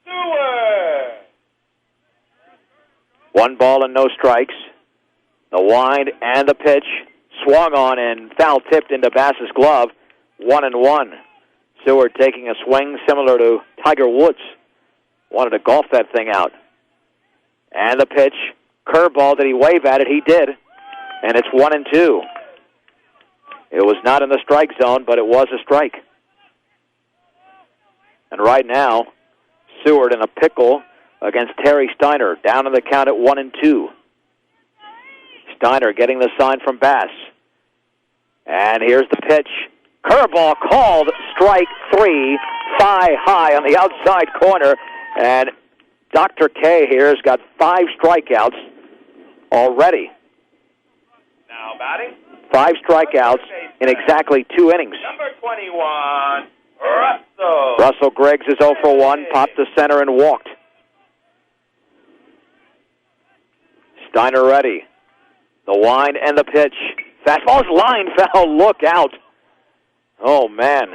Seward. 1 ball and no strikes. The wind and the pitch swung on and foul tipped into Bass's glove. 1-1. Seward taking a swing similar to Tiger Woods. Wanted to golf that thing out. And the pitch, curveball. Did he wave at it? He did. And it's 1-2. It was not in the strike zone, but it was a strike. And right now, Seward in a pickle against Terry Steiner, down in the count at 1-2. Steiner getting the sign from Bass. And here's the pitch. Curveball called, strike 3, thigh high on the outside corner. And Dr. K here has got 5 strikeouts already. Now batting. 5 strikeouts in exactly 2 innings. Number 21, Russell. Russell Griggs is 0 for 1, popped to center and walked. Steiner ready. The wind and the pitch. Fastball's line foul. Look out. Oh, man.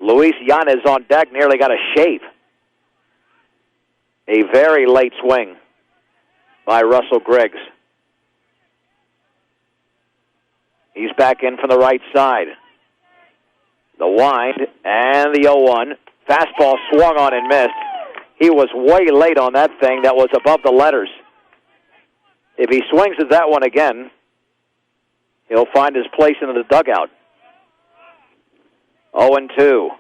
Luis Yanez on deck nearly got a shave. A very late swing by Russell Griggs. He's back in from the right side. The wind and the 0-1. Fastball swung on and missed. He was way late on that thing that was above the letters. If he swings at that one again, he'll find his place in the dugout. 0-2.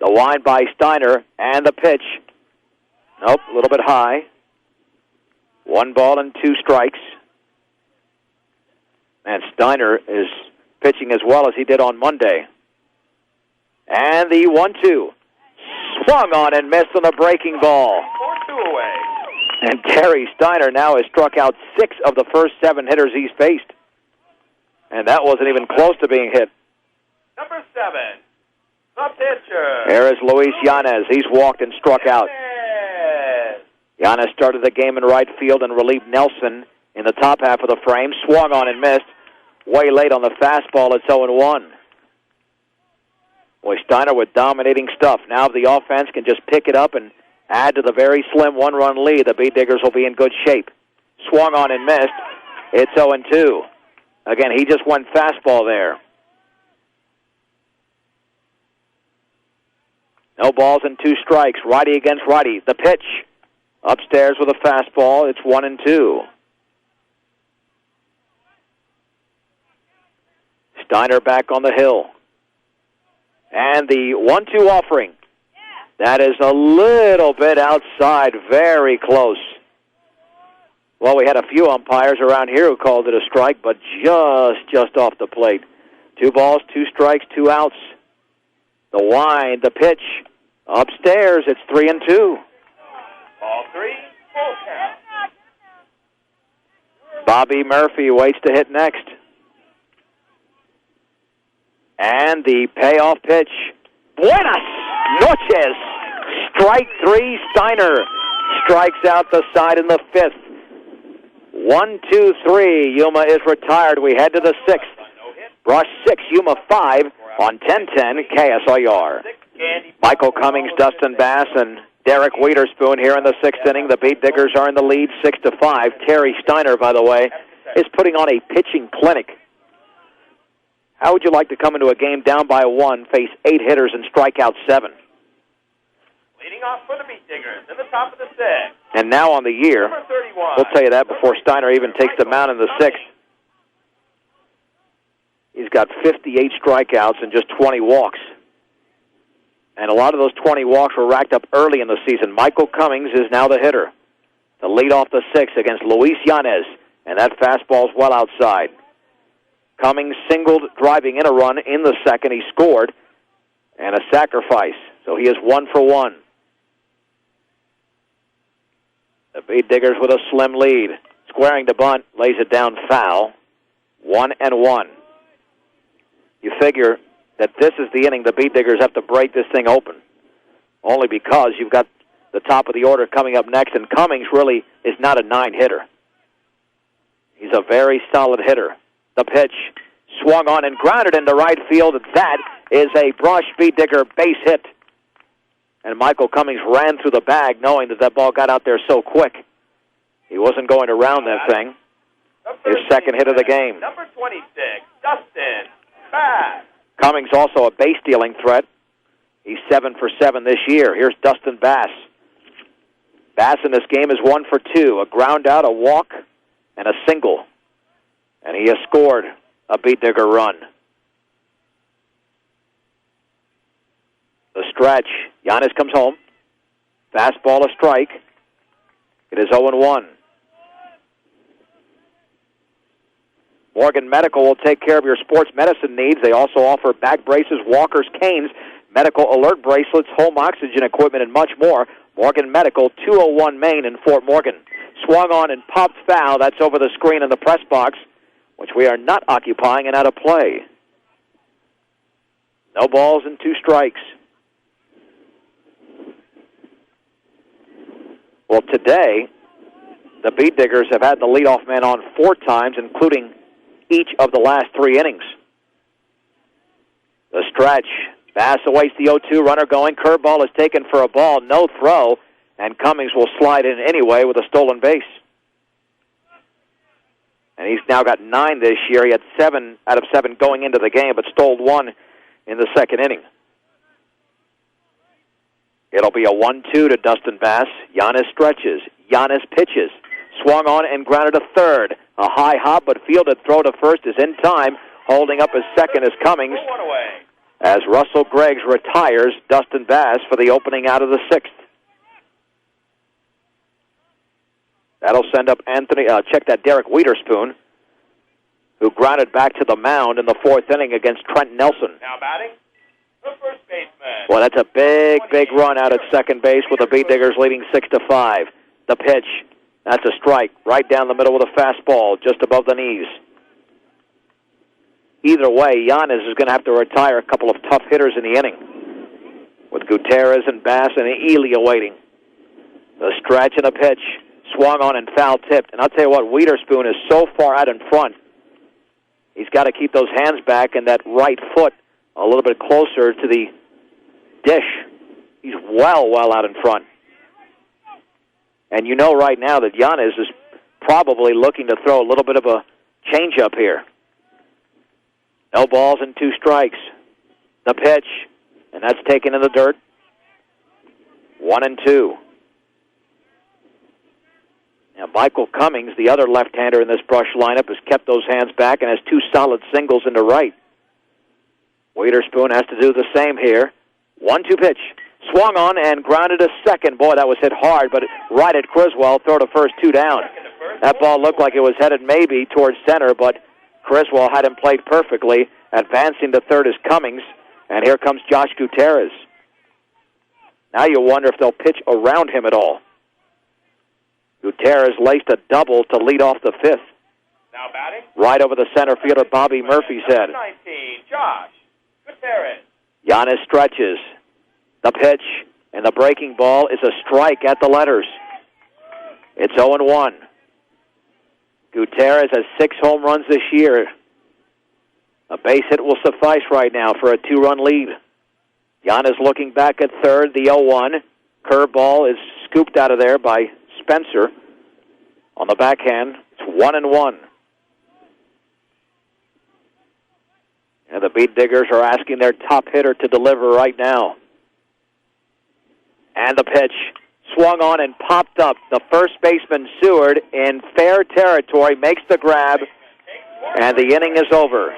The wind by Steiner and the pitch. Nope, a little bit high. 1 ball and 2 strikes. And Steiner is pitching as well as he did on Monday. And the 1-2. Swung on and missed on the breaking ball. 4-2 away. And Terry Steiner now has struck out 6 of the first 7 hitters he's faced. And that wasn't even close to being hit. Number 7, the pitcher. There is Luis Yanez. He's walked and struck out. Yanez started the game in right field and relieved Nelson in the top half of the frame. Swung on and missed. Way late on the fastball. It's 0-1. Boy, Steiner with dominating stuff. Now the offense can just pick it up and add to the very slim one-run lead, the Beat Diggers will be in good shape. Swung on and missed. It's 0-2. Again, he just went fastball there. No balls and 2 strikes. Righty against righty. The pitch. Upstairs with a fastball. It's 1-2. Steiner back on the hill. And the 1-2 offering. That is a little bit outside, very close. Well, we had a few umpires around here who called it a strike, but just off the plate. 2 balls, 2 strikes, 2 outs. The wind, the pitch. Upstairs, it's 3-2. Ball 3, full count. Bobby Murphy waits to hit next. And the payoff pitch. Buenas noches. Strike 3, Steiner strikes out the side in the 5th. 1-2-3. Yuma is retired. We head to the 6th. Brush 6, Yuma 5 on 10-10 KSIR. Michael Cummings, Dustin Bass, and Derek Witherspoon here in the 6th inning. The Beat Diggers are in the lead 6-5. Terry Steiner, by the way, is putting on a pitching clinic. How would you like to come into a game down by 1, face 8 hitters, and strike out 7? Leading off for the Beat Diggers in the top of the 6th. And now on the year, Number 31. we'll tell you that before Steiner even takes the mound in the 6th. He's got 58 strikeouts and just 20 walks. And a lot of those 20 walks were racked up early in the season. Michael Cummings is now the hitter to lead off the 6th against Luis Yanez, and that fastball's well outside. Cummings singled, driving in a run in the 2nd. He scored, and a sacrifice. So he is 1 for 1. The Beat Diggers with a slim lead. Squaring to bunt, lays it down foul. 1-1. You figure that this is the inning the Beat Diggers have to break this thing open. Only because you've got the top of the order coming up next, and Cummings really is not a 9 hitter. He's a very solid hitter. The pitch swung on and grounded into right field. That is a Brush Beat Digger base hit. And Michael Cummings ran through the bag knowing that ball got out there so quick. He wasn't going to round that thing. His 2nd hit of the game. Number 26, Dustin Bass. Cummings also a base-stealing threat. He's 7 for 7 this year. Here's Dustin Bass. Bass in this game is 1 for 2. A ground out, a walk, and a single. And he has scored a Beat Digger run. The stretch. Giannis comes home. Fastball a strike. It is 0-1. Morgan Medical will take care of your sports medicine needs. They also offer back braces, walkers, canes, medical alert bracelets, home oxygen equipment, and much more. Morgan Medical, 201 Main in Fort Morgan. Swung on and popped foul. That's over the screen in the press box, which we are not occupying and out of play. No balls and 2 strikes. Well, today, the Beat Diggers have had the leadoff man on 4 times, including each of the last 3 innings. The stretch. Bass awaits the 0-2 runner going. Curveball is taken for a ball. No throw. And Cummings will slide in anyway with a stolen base. And he's now got 9 this year. He had 7 out of 7 going into the game, but stole 1 in the 2nd inning. It'll be a 1-2 to Dustin Bass. Giannis stretches. Giannis pitches. Swung on and grounded to 3rd. A high hop, but fielded throw to 1st is in time. Holding up his 2nd is Cummings. As Russell Greggs retires Dustin Bass for the opening out of the 6th. That'll send up check that Derek Witherspoon, who grounded back to the mound in the 4th inning against Trent Nelson. Now batting, the first baseman. Well, that's a big run out at second base with the Beat Diggers leading 6-5. The pitch, that's a strike, right down the middle with a fastball, just above the knees. Either way, Giannis is going to have to retire a couple of tough hitters in the inning, with Gutierrez and Bass and Ely awaiting. The stretch and a pitch, swung on and foul tipped. And I'll tell you what, Witherspoon is so far out in front, he's got to keep those hands back and that right foot a little bit closer to the dish. He's well out in front. And you know right now that Giannis is probably looking to throw a little bit of a change-up here. No balls and 2 strikes. The pitch, and that's taken in the dirt. 1-2. Now, Michael Cummings, the other left-hander in this Brush lineup, has kept those hands back and has 2 solid singles into right. Witherspoon has to do the same here. 1-2 pitch. Swung on and grounded to second. Boy, that was hit hard, but right at Criswell. Throw to first, 2 down. That ball looked like it was headed maybe towards center, but Criswell had him played perfectly. Advancing to third is Cummings, and here comes Josh Gutierrez. Now you wonder if they'll pitch around him at all. Gutierrez laced a double to lead off the 5th. Now batting. Right over the center fielder Bobby Murphy's head. 19, Josh Gutierrez. Giannis stretches. The pitch, and the breaking ball is a strike at the letters. It's 0-1. Gutierrez has 6 home runs this year. A base hit will suffice right now for a 2-run lead. Giannis looking back at third, the 0-1. Curveball is scooped out of there by Spencer. On the backhand, it's 1-1. And the Beat Diggers are asking their top hitter to deliver right now. And the pitch swung on and popped up. The first baseman, Seward, in fair territory, makes the grab, and the inning is over.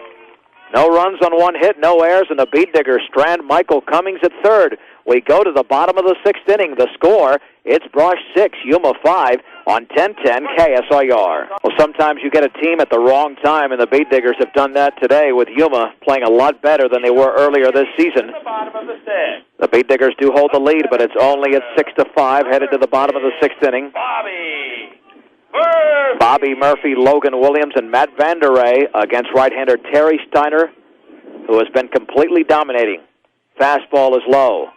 No runs on 1 hit, no errors, and the Beat Diggers strand Michael Cummings at third. We go to the bottom of the 6th inning. The score, it's Brush 6, Yuma 5 on 1010 KSIR. Well, sometimes you get a team at the wrong time, and the Beat Diggers have done that today with Yuma playing a lot better than they were earlier this season. The Beat Diggers do hold the lead, but it's only at 6-5, headed to the bottom of the 6th inning. Bobby Murphy, Logan Williams, and Matt Vanderay against right-hander Terry Steiner, who has been completely dominating. Fastball is low.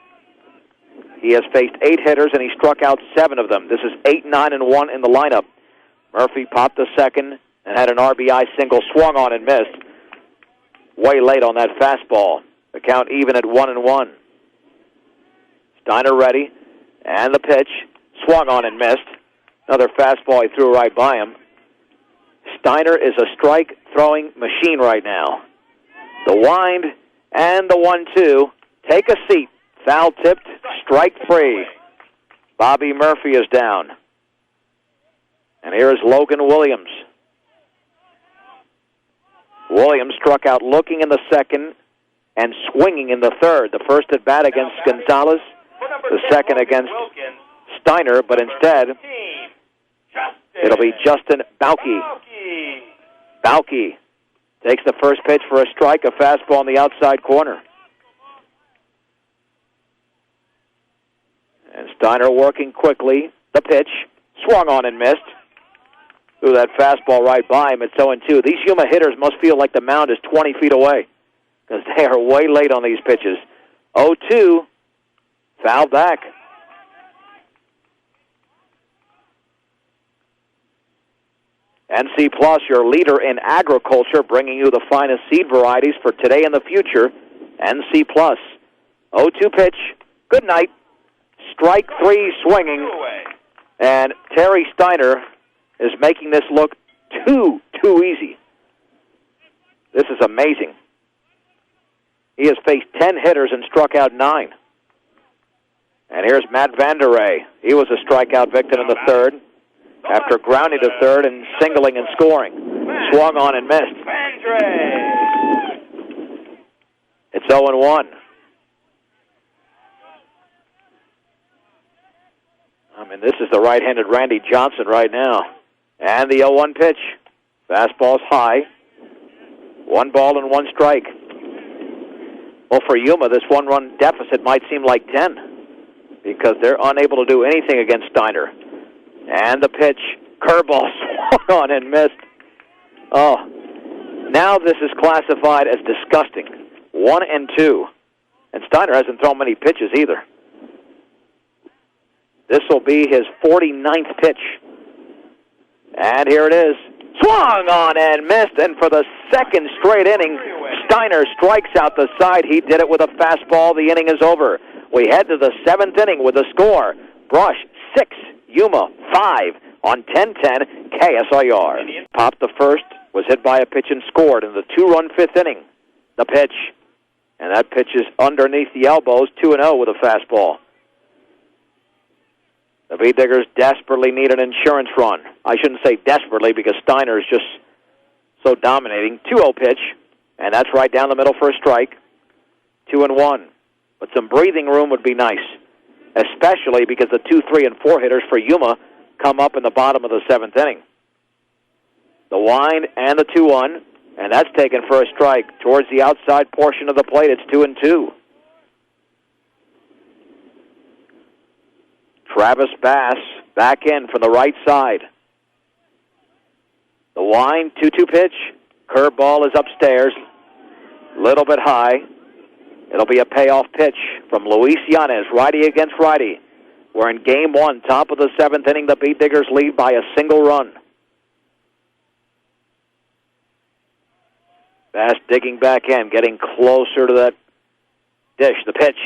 He has faced 8 hitters, and he struck out 7 of them. This is 8-9-1 in the lineup. Murphy popped the second and had an RBI single, swung on and missed. Way late on that fastball. The count even at 1-1. Steiner ready, and the pitch, swung on and missed. Another fastball he threw right by him. Steiner is a strike-throwing machine right now. The wind and the 1-2. Take a seat. Foul-tipped, strike-free. Bobby Murphy is down. And here is Logan Williams. Williams struck out looking in the second and swinging in the third. The first at bat against Gonzalez, the second against Steiner, but instead it'll be Justin Bauke. Bauke takes the first pitch for a strike, a fastball on the outside corner. And Steiner working quickly. The pitch, swung on and missed. Threw that fastball right by him. It's 0-2. These Yuma hitters must feel like the mound is 20 feet away because they are way late on these pitches. 0-2, foul back. NC Plus, your leader in agriculture, bringing you the finest seed varieties for today and the future. NC Plus. 0-2 pitch. Good night. Strike 3 swinging. And Terry Steiner is making this look too easy. This is amazing. He has faced 10 hitters and struck out 9. And here's Matt Vanderay. He was a strikeout victim in the third after grounding to third and singling and scoring. Swung on and missed. It's 0-1. I mean, this is the right-handed Randy Johnson right now. And the 0-1 pitch. Fastball's high. 1 ball and 1 strike. Well, for Yuma, this 1-run deficit might seem like 10 because they're unable to do anything against Steiner. And the pitch, curveball swung on and missed. Oh, now this is classified as disgusting. 1-2. And Steiner hasn't thrown many pitches either. This will be his 49th pitch. And here it is. Swung on and missed, and for the second straight inning, Steiner strikes out the side. He did it with a fastball. The inning is over. We head to the 7th inning with a score. Brush 6, Yuma 5 on 10-10 KSIR. Popped the first, was hit by a pitch and scored in the 2-run fifth inning. The pitch, and that pitch is underneath the elbows, 2-0 with a fastball. The V-Diggers desperately need an insurance run. I shouldn't say desperately because Steiner is just so dominating. 2-0 pitch, and that's right down the middle for a strike. 2-1. But some breathing room would be nice, especially because the 2, 3, and 4 hitters for Yuma come up in the bottom of the seventh inning. The wind and the 2-1, and that's taken for a strike. Towards the outside portion of the plate, it's 2-2. Travis Bass back in from the right side. The wind, 2-2 pitch. Curveball is upstairs, a little bit high. It'll be a payoff pitch from Luis Yanez, righty against righty. We're in game one, top of the seventh inning. The V-Diggers lead by a single run. Bass digging back in, getting closer to that dish. The pitch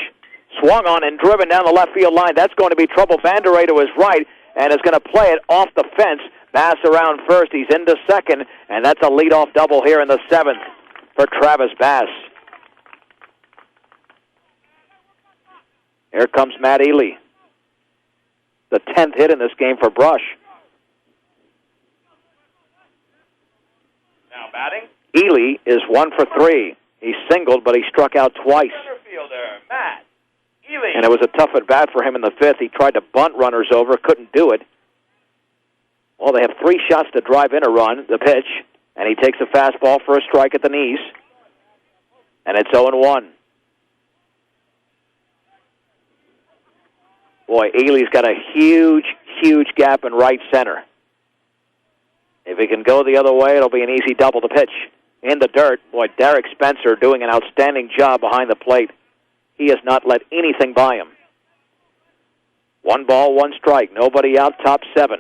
swung on and driven down the left field line. That's going to be trouble. Vanderay to his right and is going to play it off the fence. Bass around first. He's into second, and that's a leadoff double here in the seventh for Travis Bass. Here comes Matt Ely. The 10th hit in this game for Brush. Now batting. Ely is 1 for 3. He singled, but he struck out twice. Center fielder, Matt Ely. And it was a tough at-bat for him in the fifth. He tried to bunt runners over, couldn't do it. Well, they have 3 shots to drive in a run, the pitch, and he takes a fastball for a strike at the knees. And it's 0-1. Boy, Ely's got a huge, huge gap in right center. If he can go the other way, it'll be an easy double. The pitch in the dirt. Boy, Derek Spencer doing an outstanding job behind the plate. He has not let anything by him. 1 ball, 1 strike. Nobody out, top 7.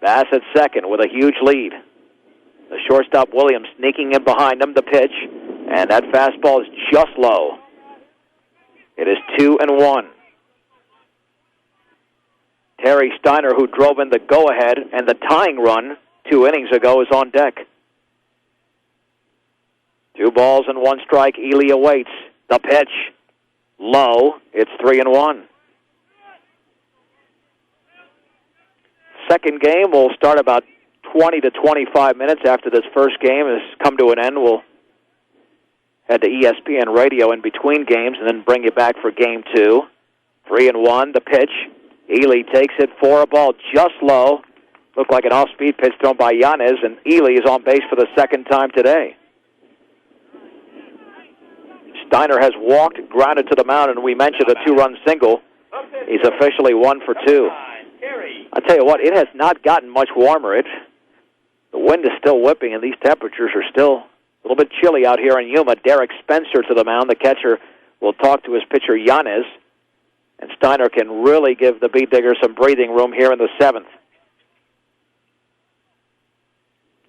Bass at second with a huge lead. The shortstop, Williams, sneaking in behind him. The pitch, and that fastball is just low. It is 2-1. Terry Steiner, who drove in the go-ahead and the tying run 2 innings ago, is on deck. 2 balls and 1 strike. Ely awaits. The pitch, low. It's 3-1. Second game will start about 20 to 25 minutes after this first game has come to an end. We'll head to ESPN Radio in between games and then bring you back for game 2. 3-1, the pitch. Ely takes it for a ball just low. Looked like an off-speed pitch thrown by Yanez, and Ely is on base for the second time today. Steiner has walked, grounded to the mound, and we mentioned a 2-run single. He's officially 1 for 2. I tell you what, it has not gotten much warmer. The wind is still whipping, and these temperatures are still a little bit chilly out here in Yuma. Derek Spencer to the mound. The catcher will talk to his pitcher, Yanez. And Steiner can really give the V-Diggers some breathing room here in the 7th.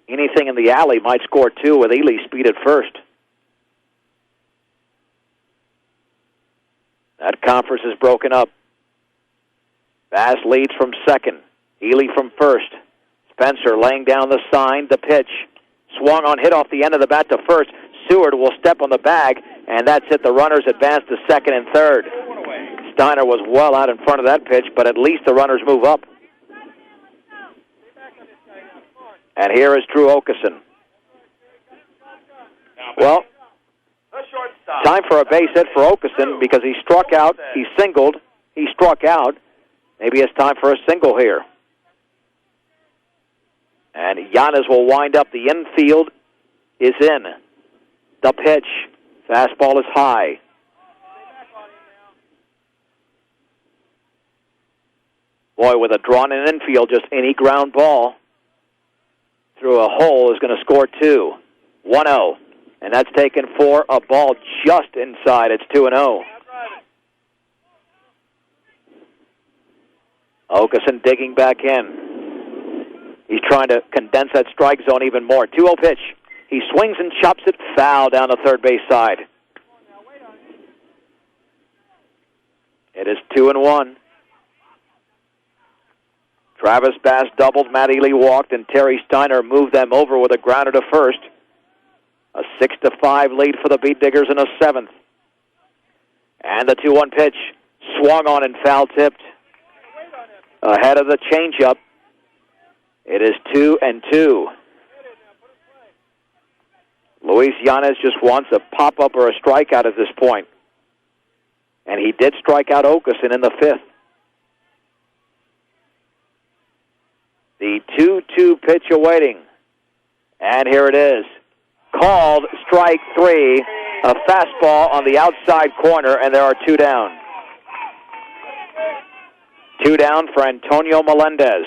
Anything in the alley might score 2 with Ely speed at first. That conference is broken up. Bass leads from second. Ely from first. Spencer laying down the sign. The pitch. Swung on, hit off the end of the bat to first. Seward will step on the bag, and that's it. The runners advance to second and third. Steiner was well out in front of that pitch, but at least the runners move up. And here is Drew Okeson. Well, time for a base hit for Okeson because he struck out, he singled, he struck out. Maybe it's time for a single here. And Yanez will wind up. The infield is in. The pitch. Fastball is high. Boy, with a drawn-in infield, just any ground ball through a hole is going to score 2. 1-0. And that's taken for a ball just inside. It's 2-0. Okeson digging back in. He's trying to condense that strike zone even more. 2-0 pitch. He swings and chops it foul down the third base side. It is 2-1. Travis Bass doubled, Matt Ely walked, and Terry Steiner moved them over with a grounder to first. A 6-5 lead for the Beat Diggers in the seventh. And the 2-1 pitch swung on and foul-tipped ahead of the changeup. It is 2-2. Luis Yanez just wants a pop-up or a strikeout at this point. And he did strike out Okeson in the fifth. The 2-2 pitch awaiting. And here it is. Called strike three. A fastball on the outside corner, and there are two down. Two down for Antonio Melendez.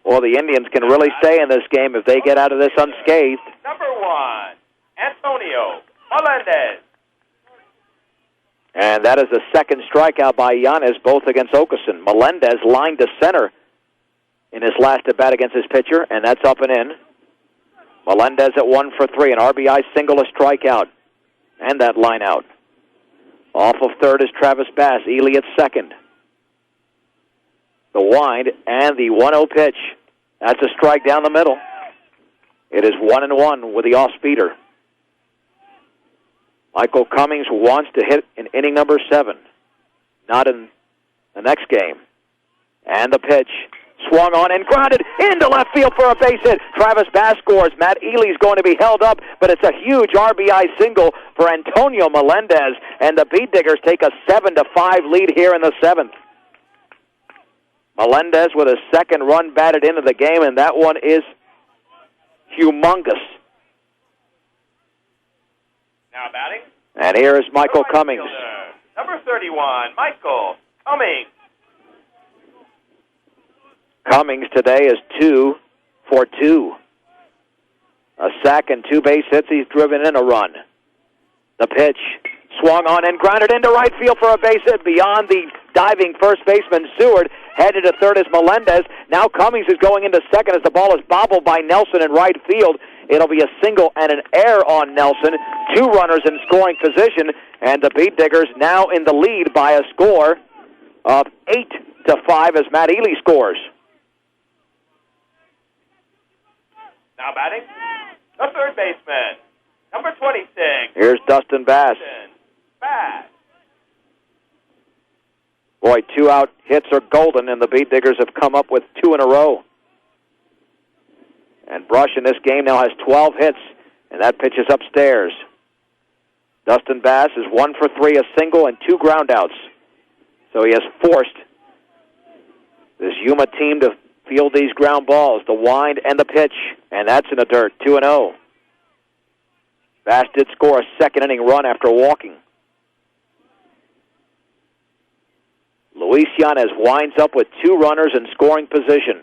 Well, the Indians can really stay in this game if they get out of this unscathed. Number 1, Antonio Melendez. And that is the second strikeout by Yanez, both against Okeson. Melendez lined to center in his last at-bat against his pitcher, and that's up and in. Melendez at 1 for 3, an RBI single, a strikeout, and that line out. Off of third is Travis Bass, Ely at second. The wind and the 1-0 pitch. That's a strike down the middle. It is 1-1 with the off-speeder. Michael Cummings wants to hit in inning number 7. Not in the next game. And the pitch. Swung on and grounded into left field for a base hit. Travis Bass scores. Matt Ely's going to be held up, but it's a huge RBI single for Antonio Melendez, and the Beat Diggers take a 7-5 lead here in the 7th. Melendez with a second run batted into the game, and that one is humongous. Now batting. And here is Michael Cummings. Fielder, number 31, Michael Cummings. Cummings today is 2 for 2. A sack and 2 base hits. He's driven in a run. The pitch swung on and grounded into right field for a base hit beyond the diving first baseman Seward. Headed to third is Melendez. Now Cummings is going into second as the ball is bobbled by Nelson in right field. It'll be a single and an error on Nelson. 2 runners in scoring position, and the Beat Diggers now in the lead by a score of 8-5 as Matt Ely scores. Now batting, the third baseman, number 26. Here's Dustin Bass. Bass. Boy, 2 out hits are golden, and the Beat Diggers have come up with 2 in a row. And Brush in this game now has 12 hits, and that pitch is upstairs. Dustin Bass is 1 for 3, a single and 2 groundouts. So he has forced this Yuma team to field these ground balls, the wind and the pitch, and that's in the dirt, 2-0. Bass did score a second-inning run after walking. Luis Yanez winds up with 2 runners in scoring position.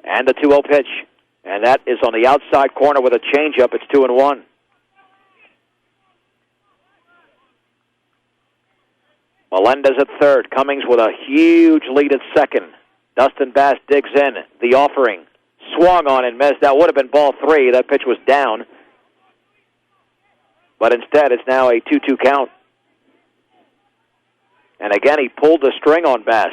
And the 2-0 pitch, and that is on the outside corner with a changeup. It's 2-1. Melendez at third. Cummings with a huge lead at second. Dustin Bass digs in. The offering. Swung on and missed. That would have been ball 3. That pitch was down. But instead, it's now a 2-2 count. And again, he pulled the string on Bass.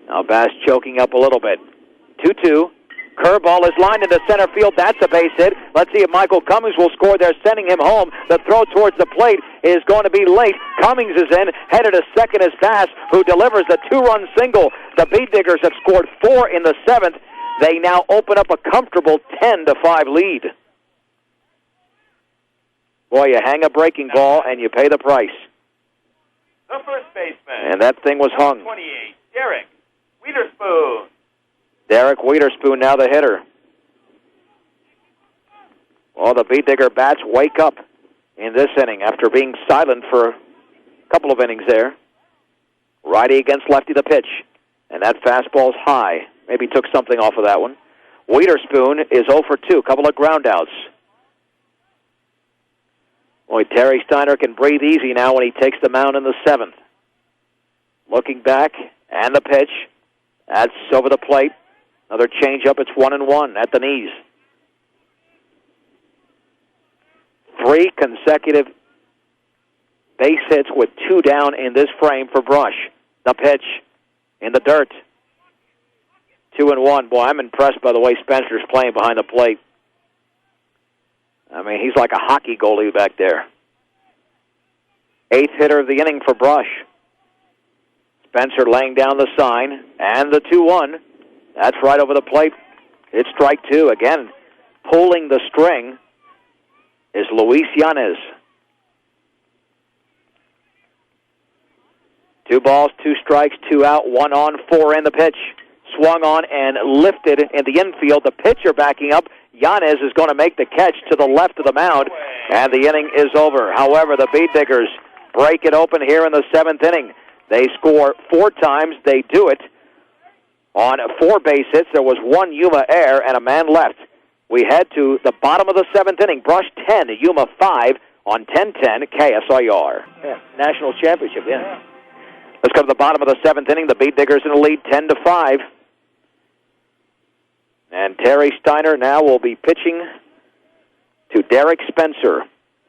Now Bass choking up a little bit. 2-2. Curveball is lined into center field. That's a base hit. Let's see if Michael Cummings will score there, sending him home. The throw towards the plate is going to be late. Cummings is in. Headed to second is Bass, who delivers the 2-run single. The Beat Diggers have scored 4 in the 7th. They now open up a comfortable 10-5 lead. Boy, you hang a breaking ball and you pay the price. The first baseman. And that thing was hung. 28, Derek Witherspoon. Derek Witherspoon now the hitter. Well, the Beat Digger bats wake up in this inning after being silent for a couple of innings there. Righty against lefty the pitch. And that fastball's high. Maybe took something off of that one. Witherspoon is 0 for 2, a couple of groundouts. Boy, Terry Steiner can breathe easy now when he takes the mound in the 7th. Looking back, and the pitch. That's over the plate. Another changeup. It's 1-1 at the knees. 3 consecutive base hits with 2 down in this frame for Brush. The pitch in the dirt. 2-1. Boy, I'm impressed by the way Spencer's playing behind the plate. I mean, he's like a hockey goalie back there. 8th hitter of the inning for Brush. Spencer laying down the sign, and the 2-1. That's right over the plate. It's strike 2. Again, pulling the string is Luis Yanez. 2 balls, 2 strikes, 2 out, 1 on, 4 in the pitch. Swung on and lifted in the infield. The pitcher backing up. Yanez is going to make the catch to the left of the mound, and the inning is over. However, the Beat Diggers break it open here in the 7th inning. They score 4 times. They do it on 4 base hits. There was 1 Yuma error and a man left. We head to the bottom of the 7th inning. Brush 10, Yuma 5 on 10-10 KSIR. Yeah, national championship, yeah. Let's go to the bottom of the 7th inning. The Beat Diggers in the lead 10-5. And Terry Steiner now will be pitching to Derek Spencer.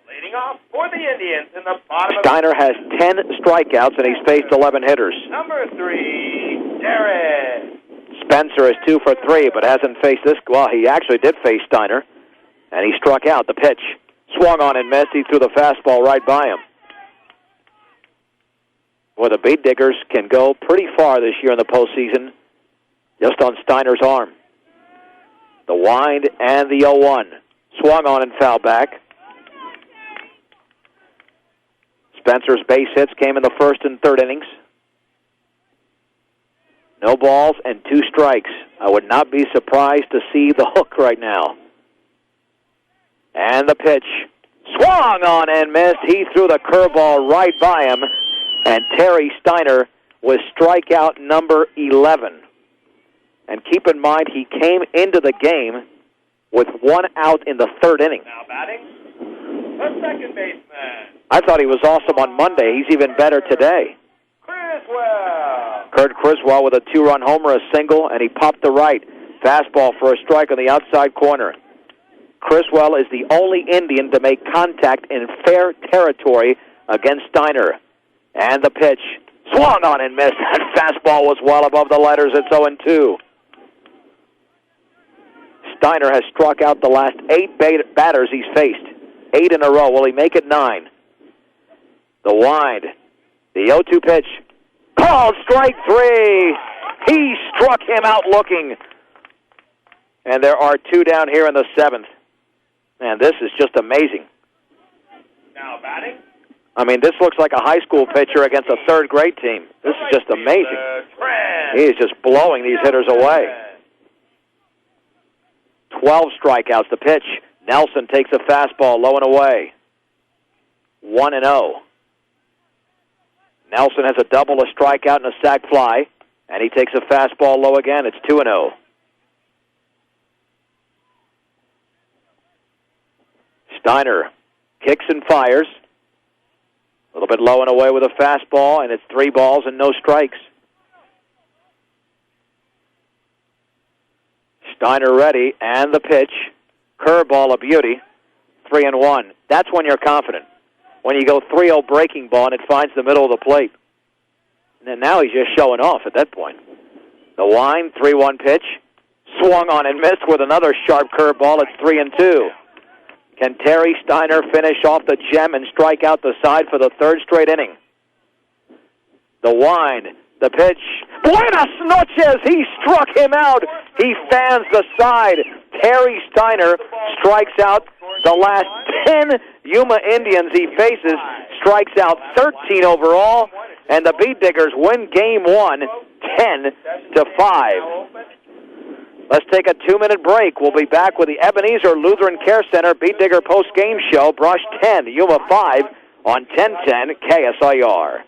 Leading off for the Indians in the bottom Steiner has 10 strikeouts, and he's faced 11 hitters. Number 3, Derek. Spencer is 2 for 3, but hasn't faced this. Well, he actually did face Steiner, and he struck out. The pitch swung on and missed. He threw the fastball right by him. Well, the Beat Diggers can go pretty far this year in the postseason just on Steiner's arm. The wind and the 0-1. Swung on and fouled back. Spencer's base hits came in the 1st and 3rd innings. No balls and 2 strikes. I would not be surprised to see the hook right now. And the pitch. Swung on and missed. He threw the curveball right by him. And Terry Steiner was strikeout number 11. And keep in mind, he came into the game with 1 out in the 3rd inning. Now batting, the second baseman. I thought he was awesome on Monday. He's even better today. Criswell. Kurt Criswell with a 2-run homer, a single, and he popped the right. Fastball for a strike on the outside corner. Criswell is the only Indian to make contact in fair territory against Steiner. And the pitch. Swung on and missed. That fastball was well above the letters. It's 0-2. Steiner has struck out the last 8 batters he's faced. 8 in a row. Will he make it 9? The wind. The 0-2 pitch. Called strike 3. He struck him out looking. And there are 2 down here in the 7th. Man, this is just amazing. Now batting. I mean, this looks like a high school pitcher against a 3rd grade team. This is just amazing. He is just blowing these hitters away. 12 strikeouts. The pitch. Nelson takes a fastball low and away. 1-0. Nelson has a double, a strikeout, and a sac fly, and he takes a fastball low again. It's 2-0. Steiner kicks and fires. A little bit low and away with a fastball, and it's 3 balls and no strikes. Steiner ready, and the pitch. Curveball, a beauty. 3-1. That's when you're confident. When you go 3-0 breaking ball and it finds the middle of the plate. And now he's just showing off at that point. The wind, 3-1 pitch. Swung on and missed with another sharp curveball. It's 3-2. Can Terry Steiner finish off the gem and strike out the side for the 3rd straight inning? The wind, the pitch. Buenas noches! He struck him out. He fans the side. Terry Steiner strikes out the last 10 Yuma Indians he faces, strikes out 13 overall, and the Beat Diggers win Game 1, 10-5. Let's take a 2-minute break. We'll be back with the Ebenezer Lutheran Care Center Beat Digger post-game show. Brush 10, Yuma 5 on 1010 KSIR.